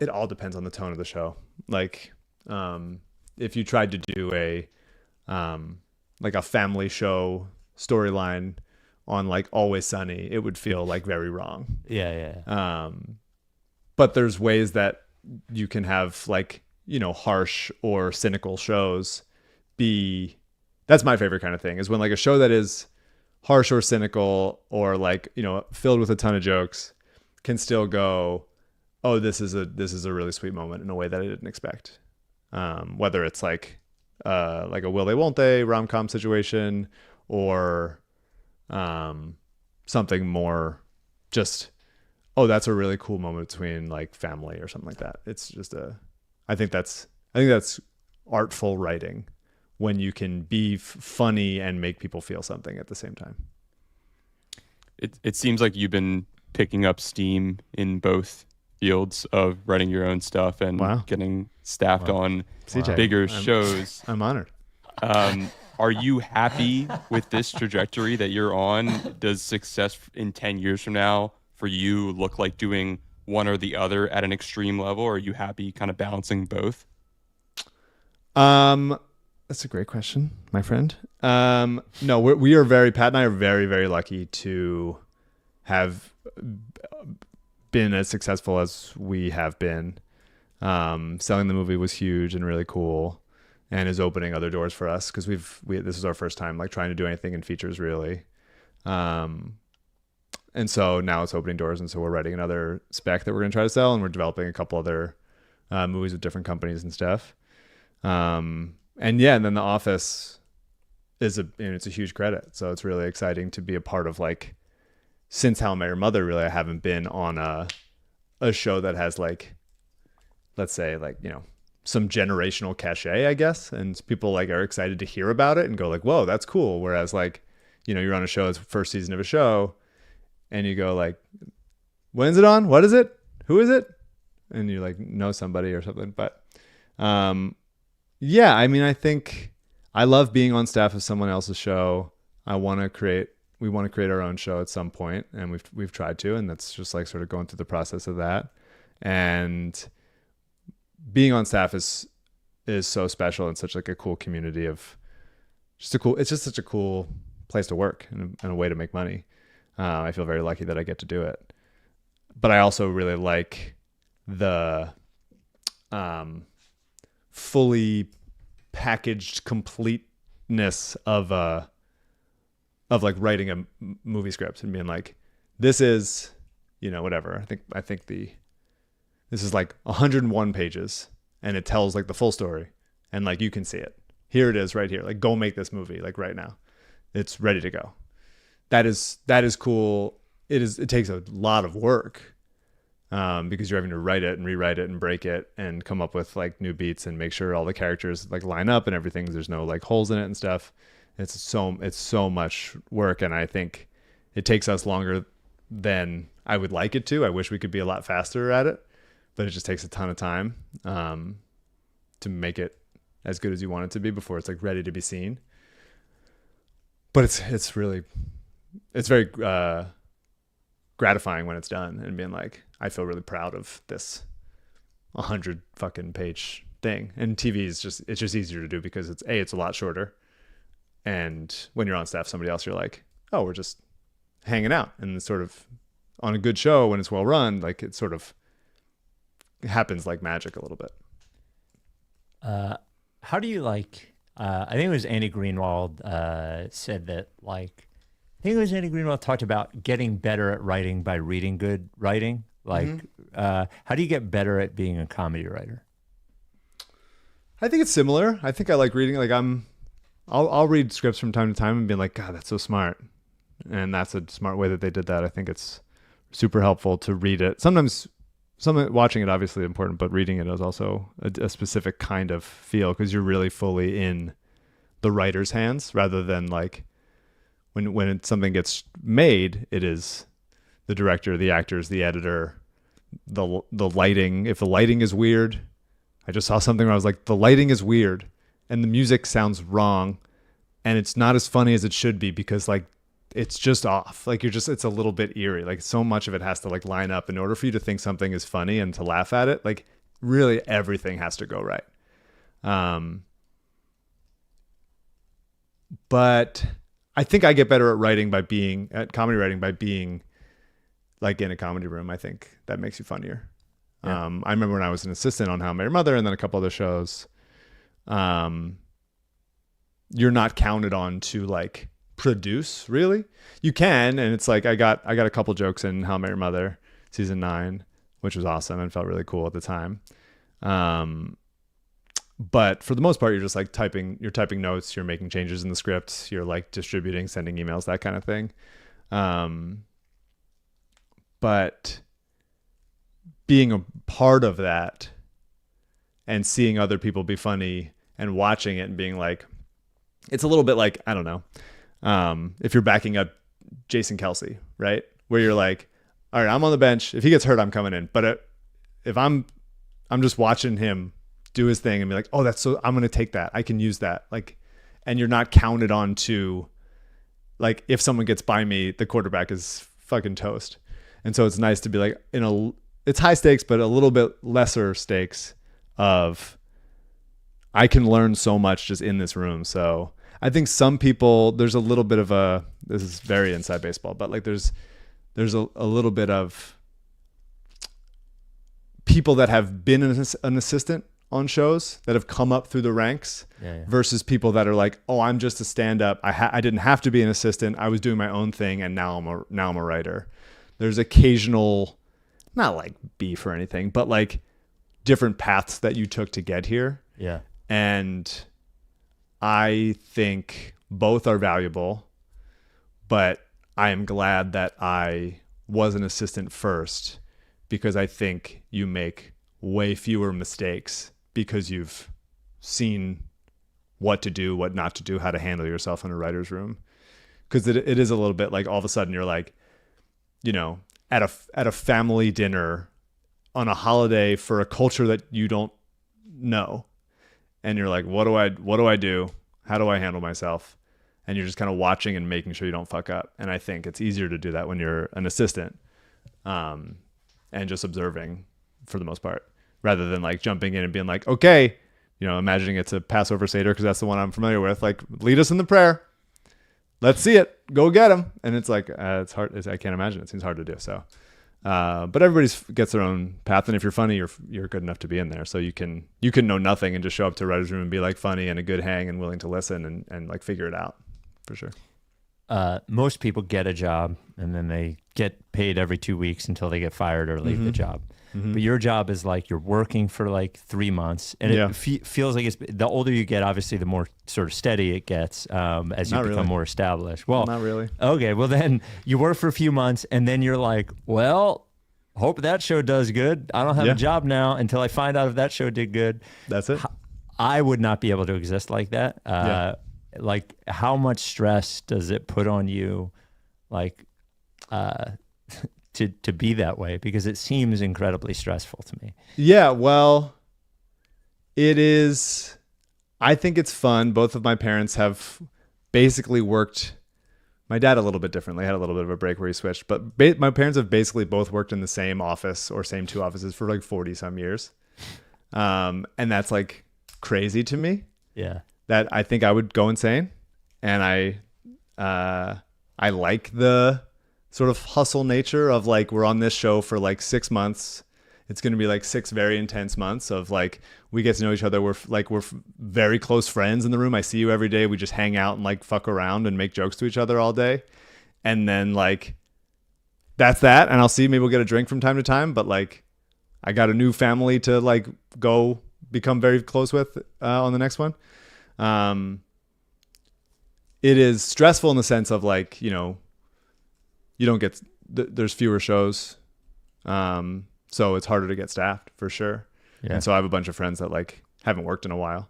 Speaker 2: all depends on the tone of the show. Like, if you tried to do a family show storyline on like Always Sunny, it would feel like very wrong.
Speaker 3: Yeah.
Speaker 2: But there's ways that you can have like, harsh or cynical shows that's my favorite kind of thing, is when like a show that is harsh or cynical or like, filled with a ton of jokes can still go, oh, this is a really sweet moment in a way that I didn't expect. Whether it's like a will they won't they rom-com situation or something more just, oh, that's a really cool moment between like family or something like that. It's just I think that's artful writing when you can be funny and make people feel something at the same time.
Speaker 1: It seems like you've been picking up steam in both fields of writing your own stuff and getting staffed on bigger shows.
Speaker 2: I'm honored.
Speaker 1: Are you happy with this trajectory that you're on? Does success in 10 years from now for you look like doing one or the other at an extreme level? Or are you happy kind of balancing both?
Speaker 2: That's a great question, my friend. No, Pat and I are very, very lucky to have been as successful as we have been. Selling the movie was huge and really cool, and is opening other doors for us because this is our first time like trying to do anything in features really. And so now it's opening doors, and so we're writing another spec that we're going to try to sell, and we're developing a couple other movies with different companies and stuff. And then The Office is it's a huge credit, so it's really exciting to be a part of like, since How I Met Your Mother, really I haven't been on a show that has like, let's say like, some generational cachet, I guess, and people like are excited to hear about it and go like, whoa, that's cool. Whereas like, you're on a show, it's the first season of a show, and you go like, when's it on? What is it? Who is it? And you like know somebody or something. But I mean, I think I love being on staff of someone else's show. We want to create our own show at some point, and we've tried to, and that's just like sort of going through the process of that. And being on staff is so special and such like a cool community of it's just such a cool place to work and a way to make money. I feel very lucky that I get to do it, but I also really like the fully packaged completeness of like writing a movie script and being like, this is, whatever. I think this is like 101 pages and it tells like the full story, and like you can see it. Here it is right here. Like, go make this movie like right now. it's ready to go. That is cool. It takes a lot of work because you're having to write it and rewrite it and break it and come up with like new beats and make sure all the characters like line up and everything. There's no like holes in it and stuff. It's so much work, and I think it takes us longer than I would like it to. I wish we could be a lot faster at it, but it just takes a ton of time to make it as good as you want it to be before it's like ready to be seen. But it's very gratifying when it's done and being like, I feel really proud of this 100 fucking page thing. And TV is just easier to do because it's a lot shorter. And when you're on staff, somebody else, you're like, oh, we're just hanging out. And it's sort of on a good show when it's well run, like it sort of happens like magic a little bit.
Speaker 3: How do you like, I think it was Andy Greenwald said that like, I think it was Andy Greenwald talked about getting better at writing by reading good writing. Like, how do you get better at being a comedy writer?
Speaker 2: I think it's similar. I think I like reading. Like I'll read scripts from time to time and be like, God, that's so smart. And that's a smart way that they did that. I think it's super helpful to read it. Sometimes watching it obviously important, but reading it is also a specific kind of feel because you're really fully in the writer's hands rather than like when something gets made, it is the director, the actors, the editor, the lighting. If the lighting is weird, I just saw something where I was like, the lighting is weird and the music sounds wrong and it's not as funny as it should be because like it's just off. Like it's a little bit eerie. Like so much of it has to like line up in order for you to think something is funny and to laugh at it. Like really everything has to go right. But I think I get better at comedy writing by being like in a comedy room. I think that makes you funnier. Yeah. I remember when I was an assistant on How I Met Your Mother and then a couple other shows, you're not counted on to like produce really. You can, and it's like I got a couple jokes in How I Met Your Mother season 9, which was awesome and felt really cool at the time. But for the most part, you're just like typing notes, you're making changes in the script, you're like distributing, sending emails, that kind of thing. But being a part of that and seeing other people be funny and watching it and being like, it's a little bit like, I don't know, if you're backing up Jason Kelsey, right? Where you're like, all right, I'm on the bench. If he gets hurt, I'm coming in. But if I'm just watching him do his thing and be like, oh, I'm going to take that. I can use that. Like, and you're not counted on to like, if someone gets by me, the quarterback is fucking toast. And so it's nice to be like it's high stakes, but a little bit lesser stakes of I can learn so much just in this room. So I think some people, there's a little bit of this is very inside baseball, but like there's a little bit of people that have been an assistant on shows that have come up through the ranks versus people that are like, oh, I'm just a stand-up. I didn't have to be an assistant. I was doing my own thing. And now I'm a writer. There's occasional, not like beef or anything, but like different paths that you took to get here.
Speaker 3: Yeah.
Speaker 2: And I think both are valuable, but I am glad that I was an assistant first because I think you make way fewer mistakes because you've seen what to do, what not to do, how to handle yourself in a writer's room. Because it is a little bit like all of a sudden you're like, you know, at a family dinner on a holiday for a culture that you don't know. And you're like, what do I do? How do I handle myself? And you're just kind of watching and making sure you don't fuck up. And I think it's easier to do that when you're an assistant, and just observing for the most part, rather than like jumping in and being like, okay, you know, imagining it's a Passover Seder because that's the one I'm familiar with. Like, lead us in the prayer. Let's see it. Go get them. And it's like, it's hard. I can't imagine. It seems hard to do. So, but everybody gets their own path. And if you're funny, you're good enough to be in there. So you can know nothing and just show up to a writer's room and be like funny and a good hang and willing to listen and like figure it out for sure.
Speaker 3: most people get a job and then they get paid every 2 weeks until they get fired or leave the job. But your job is like you're working for like 3 months, and it feels like it's the older you get, obviously, the more sort of steady it gets as you become more established. Well,
Speaker 2: not really.
Speaker 3: Okay, well then you work for a few months, and then you're like, well, hope that show does good. I don't have a job now until I find out if that show did good.
Speaker 2: That's it.
Speaker 3: I would not be able to exist like that. Like, how much stress does it put on you, like, to be that way? Because it seems incredibly stressful to me.
Speaker 2: Yeah, well, it is. I think it's fun. Both of my parents have basically worked. My dad a little bit differently, had a little bit of a break where he switched. But my parents have basically both worked in the same office or same 2 offices for like 40 some years. And that's like crazy to me.
Speaker 3: Yeah.
Speaker 2: That I think I would go insane. And I like the sort of hustle nature of like, we're on this show for like 6 months. It's going to be like 6 very intense months of like, we get to know each other. We're very close friends in the room. I see you every day. We just hang out and like fuck around and make jokes to each other all day. And then like, that's that. And I'll see, maybe we'll get a drink from time to time, but like, I got a new family to like go become very close with on the next one. It is stressful in the sense of like, you know, you don't get, there's fewer shows. So it's harder to get staffed for sure. Yeah. And so I have a bunch of friends that like haven't worked in a while.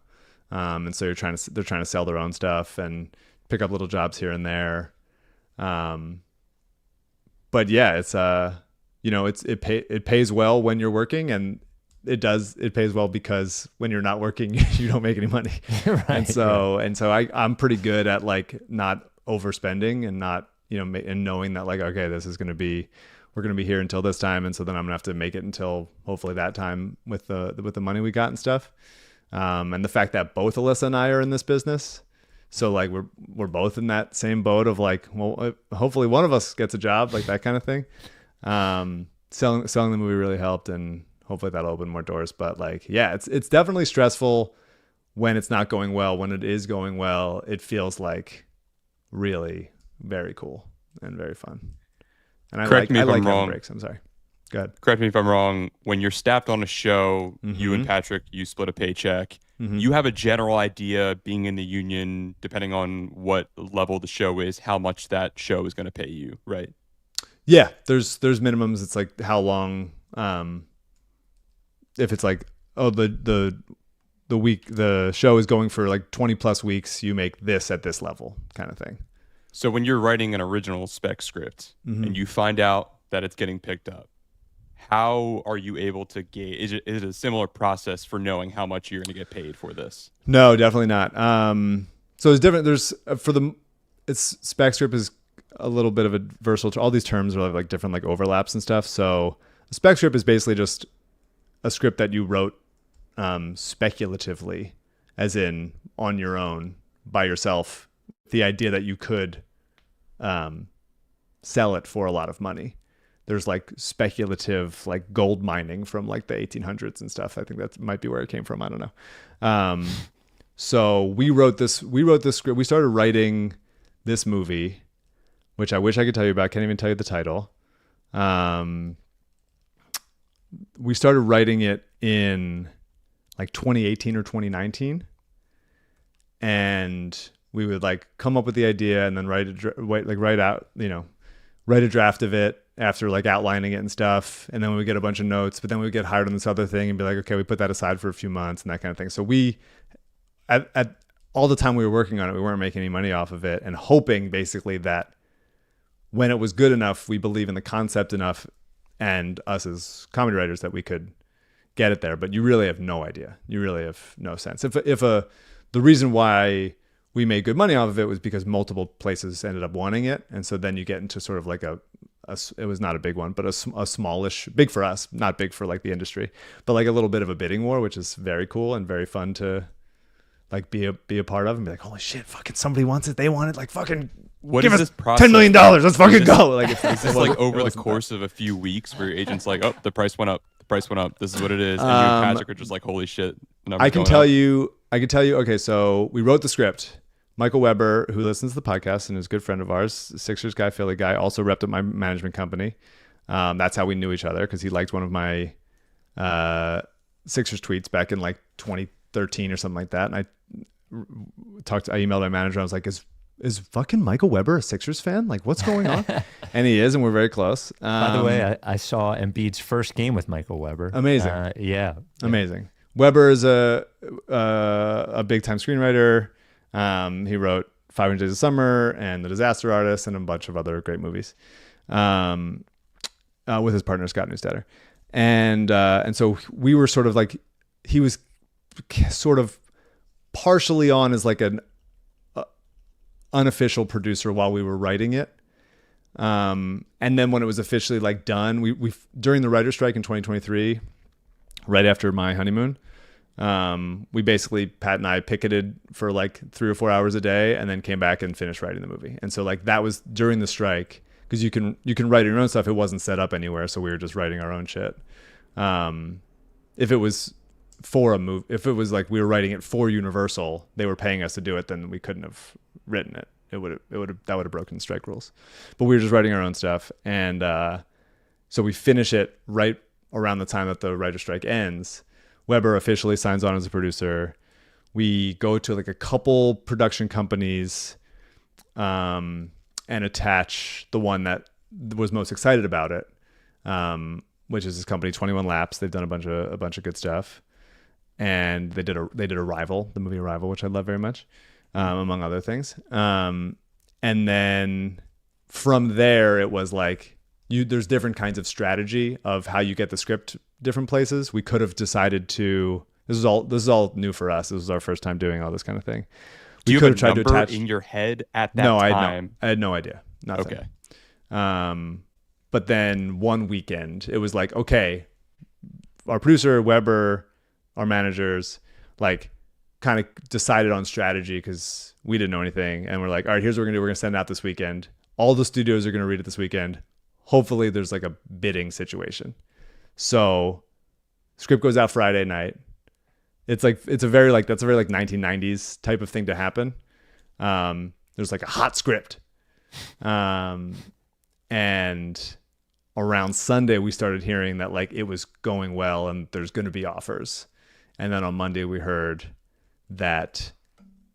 Speaker 2: And so they're trying to sell their own stuff and pick up little jobs here and there. But yeah, it's, you know, it pays well when you're working, and it pays well because when you're not working, you don't make any money. Right, and so I'm pretty good at like not overspending and not, you know, and knowing that like, okay, we're going to be here until this time. And so then I'm gonna have to make it until hopefully that time with the money we got and stuff. And the fact that both Alyssa and I are in this business. So like we're both in that same boat of like, well, hopefully one of us gets a job, like that kind of thing. Selling the movie really helped, and hopefully that'll open more doors. But like, yeah, it's definitely stressful when it's not going well. When it is going well, it feels like really very cool and very fun. And I like having breaks. I'm sorry. Go ahead.
Speaker 1: Correct me if I'm wrong. When you're staffed on a show, you and Patrick, you split a paycheck. You have a general idea, being in the union, depending on what level the show is, how much that show is going to pay you, right?
Speaker 2: Yeah, there's minimums. It's like how long. If it's like, oh, the show is going for like 20 plus weeks, you make this at this level, kind of thing.
Speaker 1: So when you're writing an original spec script and you find out that it's getting picked up, how are you able to gauge? Is it a similar process for knowing how much you're going to get paid for this?
Speaker 2: No, definitely not. So it's different. It's spec script is a little bit of a versatile. All these terms are like different, like overlaps and stuff. So a spec script is basically just a script that you wrote speculatively, as in on your own by yourself. The idea that you could sell it for a lot of money. There's like speculative, like gold mining from like the 1800s and stuff. I think that might be where it came from. I don't know. So we wrote this script. We started writing this movie, which I wish I could tell you about. Can't even tell you the title. We started writing it in like 2018 or 2019. And we would like come up with the idea and then write a draft of it after like outlining it and stuff. And then we would get a bunch of notes, but then we would get hired on this other thing and be like, okay, we put that aside for a few months and that kind of thing. So we, at all the time we were working on it, we weren't making any money off of it, and hoping basically that when it was good enough, we believe in the concept enough and us as comedy writers that we could get it there. But you really have no idea. You really have no sense. The reason why we made good money off of it was because multiple places ended up wanting it. And so then you get into sort of like it was not a big one, but a smallish, big for us, not big for like the industry, but like a little bit of a bidding war, which is very cool and very fun to like be a part of and be like, holy shit, fucking somebody wants it. They want it. Like fucking give us $10 million. Let's fucking go. Like it's
Speaker 1: this like over the course of a few weeks where your agent's like, oh, the price went up. The price went up. This is what it is. And you and Patrick are just like, holy shit.
Speaker 2: I can tell you. Okay, so we wrote the script. Michael Weber, who listens to the podcast and is a good friend of ours, Sixers guy, Philly guy, also repped at my management company. That's how we knew each other, because he liked one of my Sixers tweets back in like 2013 or something like that. And I emailed my manager. I was like, is fucking Michael Weber a Sixers fan? Like, what's going on? And he is, and we're very close.
Speaker 3: By the way, I saw Embiid's first game with Michael Weber.
Speaker 2: Amazing. Amazing. Weber is a big time screenwriter. He wrote 500 Days of Summer and The Disaster Artist and a bunch of other great movies, with his partner Scott Neustadter. And so we were sort of like, he was sort of partially on as like an unofficial producer while we were writing it. And then when it was officially like done, we during the writer's strike in 2023, right after my honeymoon, we basically, Pat and I picketed for like 3 or 4 hours a day and then came back and finished writing the movie. And so like that was during the strike, because you can write your own stuff. It wasn't set up anywhere, so we were just writing our own shit. If it was for a movie, if it was like we were writing it for Universal, they were paying us to do it, then we couldn't have written it. That would have broken strike rules. But we were just writing our own stuff, and so we finish it right around the time that the writer's strike ends. Weber officially signs on as a producer. We go to like a couple production companies, and attach the one that was most excited about it, which is this company 21 Laps. They've done a bunch of good stuff, and they did Arrival, the movie Arrival, which I love very much, among other things. And then from there, it was like there's different kinds of strategy of how you get the script different places. We could have decided to. This is all new for us. This was our first time doing all this kind of thing.
Speaker 1: Do you have a number in your head at that time?
Speaker 2: I had no idea. Nothing. Okay. But then one weekend, it was like, okay, our producer, Weber, our managers, like kind of decided on strategy because we didn't know anything. And we're like, all right, here's what we're going to do. We're going to send it out this weekend. All the studios are going to read it this weekend. Hopefully there's like a bidding situation. So script goes out Friday night. That's a very 1990s type of thing to happen. There's like a hot script. And around Sunday, we started hearing that like it was going well and there's going to be offers. And then on Monday, we heard that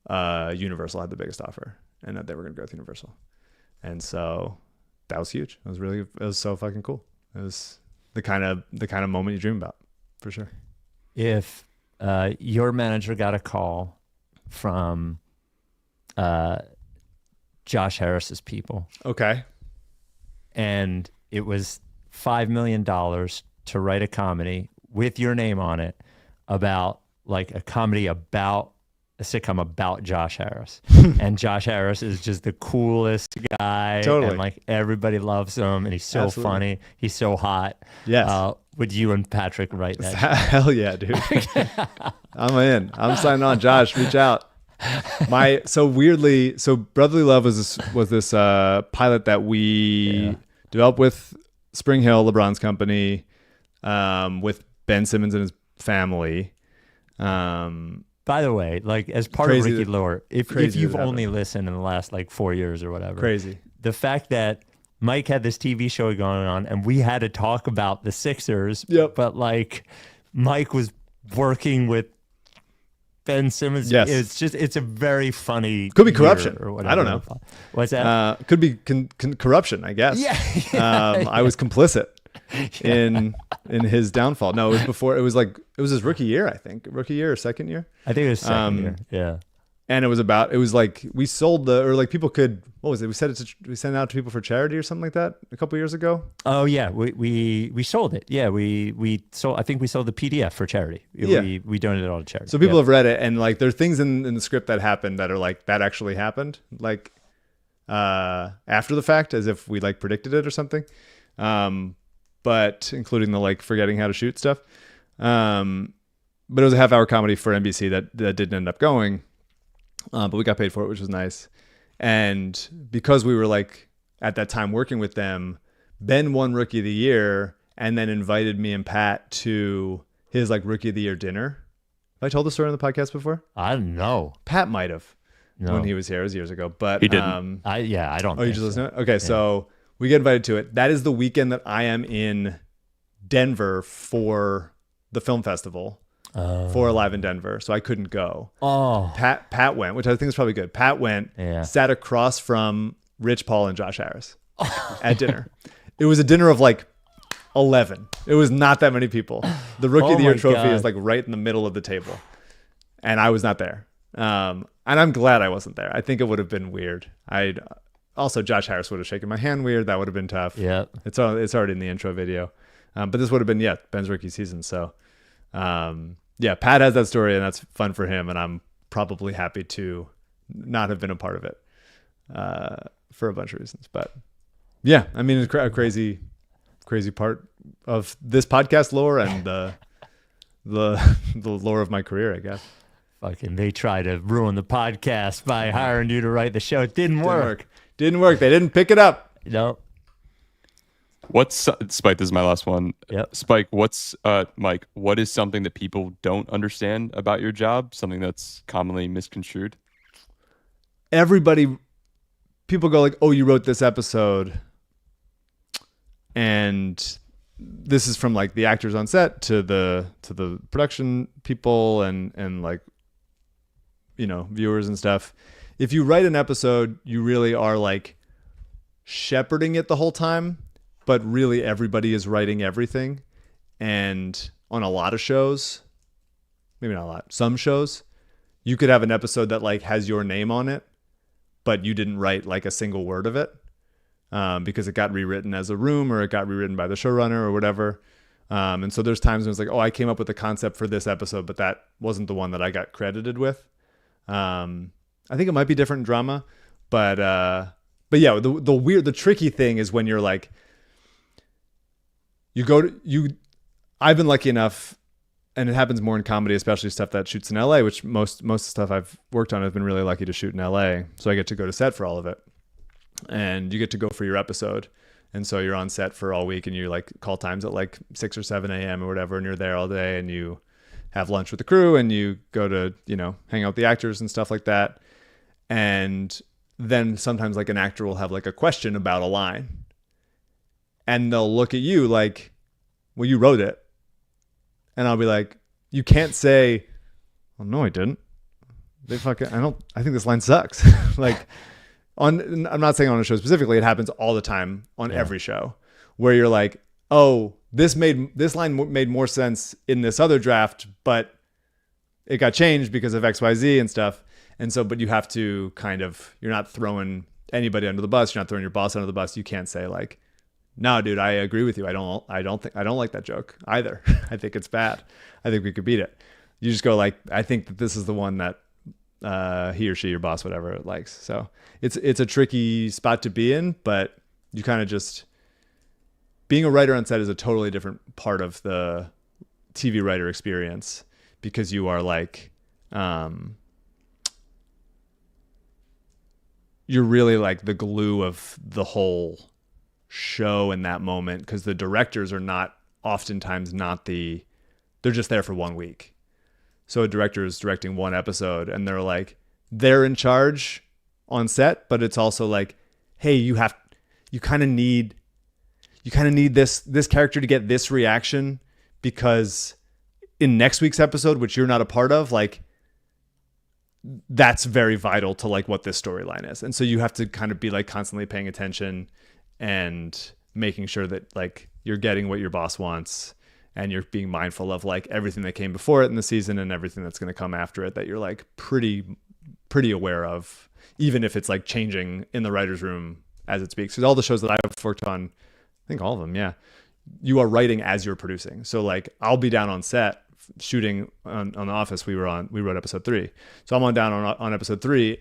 Speaker 2: Universal had the biggest offer and that they were going to go with Universal. And so that was huge. It was so fucking cool. It was the kind of moment you dream about, for sure.
Speaker 3: If your manager got a call from Josh Harris's people.
Speaker 2: Okay.
Speaker 3: And it was $5 million to write a comedy with your name on it about like a sitcom about Josh Harris. And Josh Harris is just the coolest guy.
Speaker 2: Totally.
Speaker 3: And like everybody loves him and he's so
Speaker 2: Absolutely.
Speaker 3: Funny. He's so hot.
Speaker 2: Yes.
Speaker 3: Would you and Patrick write that?
Speaker 2: Hell yeah, dude. I'm in. I'm signing on. Josh, reach out. So Brotherly Love was this pilot that we developed with Spring Hill, LeBron's company, with Ben Simmons and his family.
Speaker 3: By the way, like as part of Ricky Lore, if you've only listened in the last like 4 years or whatever,
Speaker 2: crazy.
Speaker 3: The fact that Mike had this TV show going on and we had to talk about the Sixers, but like Mike was working with Ben Simmons.
Speaker 2: Yes.
Speaker 3: It's a very funny.
Speaker 2: Could be corruption
Speaker 3: or whatever.
Speaker 2: I don't know.
Speaker 3: What's that?
Speaker 2: Could be corruption, I guess.
Speaker 3: Yeah.
Speaker 2: I was complicit in his downfall. No, it was before. It was his rookie year, I think. Rookie year or second year?
Speaker 3: I think it was second year. Yeah.
Speaker 2: And it was like we sold people could, what was it? We sent it out to people for charity or something like that a couple years ago.
Speaker 3: Oh yeah, we sold it. Yeah, we sold. I think we sold the PDF for charity.
Speaker 2: Yeah.
Speaker 3: We donated it all to charity.
Speaker 2: So people have read it, and like there are things in the script that happened that are like that actually happened, like after the fact, as if we like predicted it or something. But including the like forgetting how to shoot stuff. But it was a half-hour comedy for NBC that didn't end up going. But we got paid for it, which was nice. And because we were like at that time working with them, Ben won Rookie of the Year and then invited me and Pat to his like Rookie of the Year dinner. Have I told the story on the podcast before?
Speaker 3: I don't know.
Speaker 2: Pat might have.
Speaker 3: No.
Speaker 2: when he was here. It was years ago, but
Speaker 1: He didn't.
Speaker 3: I don't.
Speaker 2: Oh, you
Speaker 3: think
Speaker 2: just
Speaker 3: so.
Speaker 2: listen to it? Okay, so we get invited to it. That is the weekend that I am in Denver for the film festival. For Alive in Denver, so I couldn't go.
Speaker 3: Oh,
Speaker 2: Pat went, which I think is probably good. Pat went, sat across from Rich Paul and Josh Harris at dinner. It was a dinner of like 11. It was not that many people. The Rookie of the Year trophy is like right in the middle of the table, and I was not there. And I'm glad I wasn't there. I think it would have been weird. Also Josh Harris would have shaken my hand weird. That would have been tough.
Speaker 3: Yeah,
Speaker 2: it's already in the intro video, but this would have been Ben's rookie season. So. Pat has that story and that's fun for him. And I'm probably happy to not have been a part of it, for a bunch of reasons, but yeah, I mean, it's a crazy part of this podcast lore and the lore of my career, I guess.
Speaker 3: Fucking, they try to ruin the podcast by hiring you to write the show. It didn't work.
Speaker 2: They didn't pick it up.
Speaker 3: No.
Speaker 1: What's Spike? This is my last one.
Speaker 3: Yep.
Speaker 1: Spike, Mike? What is something that people don't understand about your job? Something that's commonly misconstrued?
Speaker 2: People go like, "Oh, you wrote this episode," and this is from like the actors on set to the production people and like, you know, viewers and stuff. If you write an episode, you really are like shepherding it the whole time. But really everybody is writing everything. And on a lot of shows, maybe not a lot, some shows, you could have an episode that like has your name on it, but you didn't write like a single word of it, because it got rewritten as a room or it got rewritten by the showrunner or whatever. And so there's times when it's like, oh, I came up with the concept for this episode, but that wasn't the one that I got credited with. I think it might be different in drama, but yeah, the tricky thing is when you're like, I've been lucky enough, and it happens more in comedy, especially stuff that shoots in LA, which most of the stuff I've worked on, I've been really lucky to shoot in LA. So I get to go to set for all of it, and you get to go for your episode. And so you're on set for all week and you like call times at like 6 or 7 a.m. or whatever. And you're there all day and you have lunch with the crew and you go to, you know, hang out with the actors and stuff like that. And then sometimes like an actor will have like a question about a line. And they'll look at you like, well, you wrote it. And I'll be like, you can't say, well, no, I didn't. I think this line sucks. Like, I'm not saying on a show specifically, it happens all the time on every show where you're like, oh, this line made more sense in this other draft, but it got changed because of XYZ and stuff. And so, but you have to you're not throwing anybody under the bus. You're not throwing your boss under the bus. You can't say like, no, dude, I agree with you. I don't like that joke either. I think it's bad. I think we could beat it. You just go like, I think that this is the one that he or she, your boss, whatever, likes. So it's a tricky spot to be in, but you kind of just, being a writer on set is a totally different part of the TV writer experience because you are like, you're really like the glue of the whole show in that moment, because the directors are they're just there for 1 week. So a director is directing one episode and they're in charge on set, but it's also like, hey, you kind of need this character to get this reaction, because in next week's episode, which you're not a part of, like that's very vital to like what this storyline is. And so you have to kind of be like constantly paying attention and making sure that like you're getting what your boss wants, and you're being mindful of like everything that came before it in the season and everything that's going to come after it that you're like pretty aware of, even if it's like changing in the writer's room as it speaks. Because all the shows that I've worked on, I think all of them, yeah, you are writing as you're producing. So like I'll be down on set shooting on The Office. We wrote episode 3. So I'm down on episode 3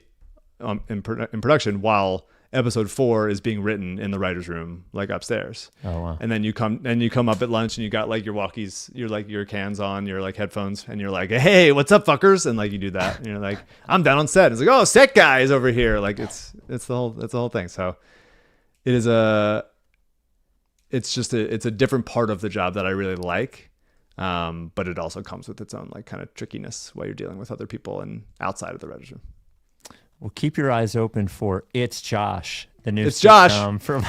Speaker 2: in production while episode 4 is being written in the writer's room, like upstairs.
Speaker 3: Oh wow!
Speaker 2: And then you come up at lunch and you got like your walkies, you're like your cans on, your like headphones, and you're like, hey, what's up, fuckers? And like you do that, and you're like, I'm down on set. And it's like, oh, set guy is over here. Like it's the whole thing. So it is it's a different part of the job that I really like, but it also comes with its own like kind of trickiness while you're dealing with other people and outside of the writer's room.
Speaker 3: Well, keep your eyes open for It's Josh, the new
Speaker 2: It's Josh.
Speaker 3: sitcom from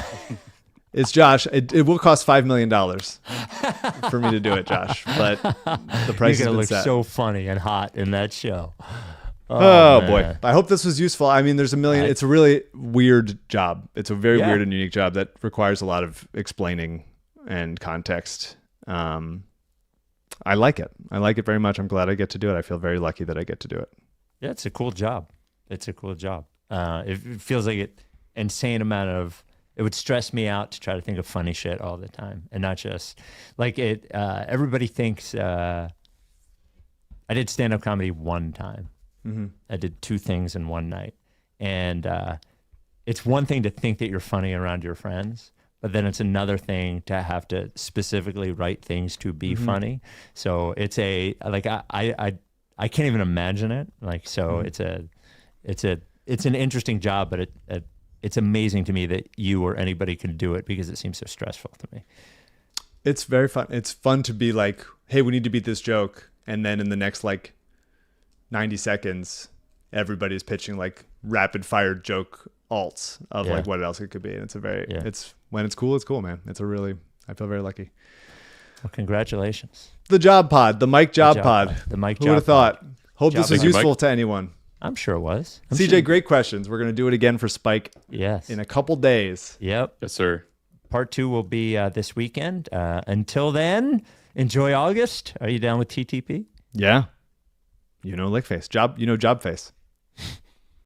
Speaker 2: It's Josh. It will cost $5 million for me to do it, Josh. But the price
Speaker 3: You're
Speaker 2: has
Speaker 3: gonna
Speaker 2: been
Speaker 3: look
Speaker 2: set.
Speaker 3: so funny and hot in that show.
Speaker 2: Oh boy.
Speaker 3: man.
Speaker 2: I hope this was useful. I mean, there's a million. It's a really weird job. It's a very
Speaker 3: Yeah.
Speaker 2: weird and unique job that requires a lot of explaining and context. I like it. I like it very much. I'm glad I get to do it. I feel very lucky that I get to do it.
Speaker 3: Yeah, it's a cool job. It feels like an insane amount of. It would stress me out to try to think of funny shit all the time, and not just like it. Everybody thinks I did stand-up comedy one time.
Speaker 2: Mm-hmm.
Speaker 3: I did 2 things in one night, and it's one thing to think that you're funny around your friends, but then it's another thing to have to specifically write things to be funny. So it's I can't even imagine it. Like, so it's an interesting job, but it's amazing to me that you or anybody can do it because it seems so stressful to me.
Speaker 2: It's very fun. It's fun to be like, hey, we need to beat this joke. And then in the next like 90 seconds, everybody's pitching like rapid fire joke alts of like what else it could be. And it's it's when it's cool, man. I feel very lucky.
Speaker 3: Well, congratulations.
Speaker 2: The Job Pod, the Mike Job Pod.
Speaker 3: The Mike
Speaker 2: Who
Speaker 3: Job
Speaker 2: would have thought? Hope this was
Speaker 1: Thank you,
Speaker 2: useful
Speaker 1: Mike.
Speaker 2: to anyone.
Speaker 3: I'm sure it was. I'm
Speaker 2: CJ,
Speaker 3: sure-
Speaker 2: great questions. We're going to do it again for Spike
Speaker 3: Yes.
Speaker 2: in a couple days.
Speaker 3: Yep.
Speaker 1: Yes, sir.
Speaker 3: Part 2 will be this weekend. Until then, enjoy August. Are you down with TTP?
Speaker 2: Yeah. Job face.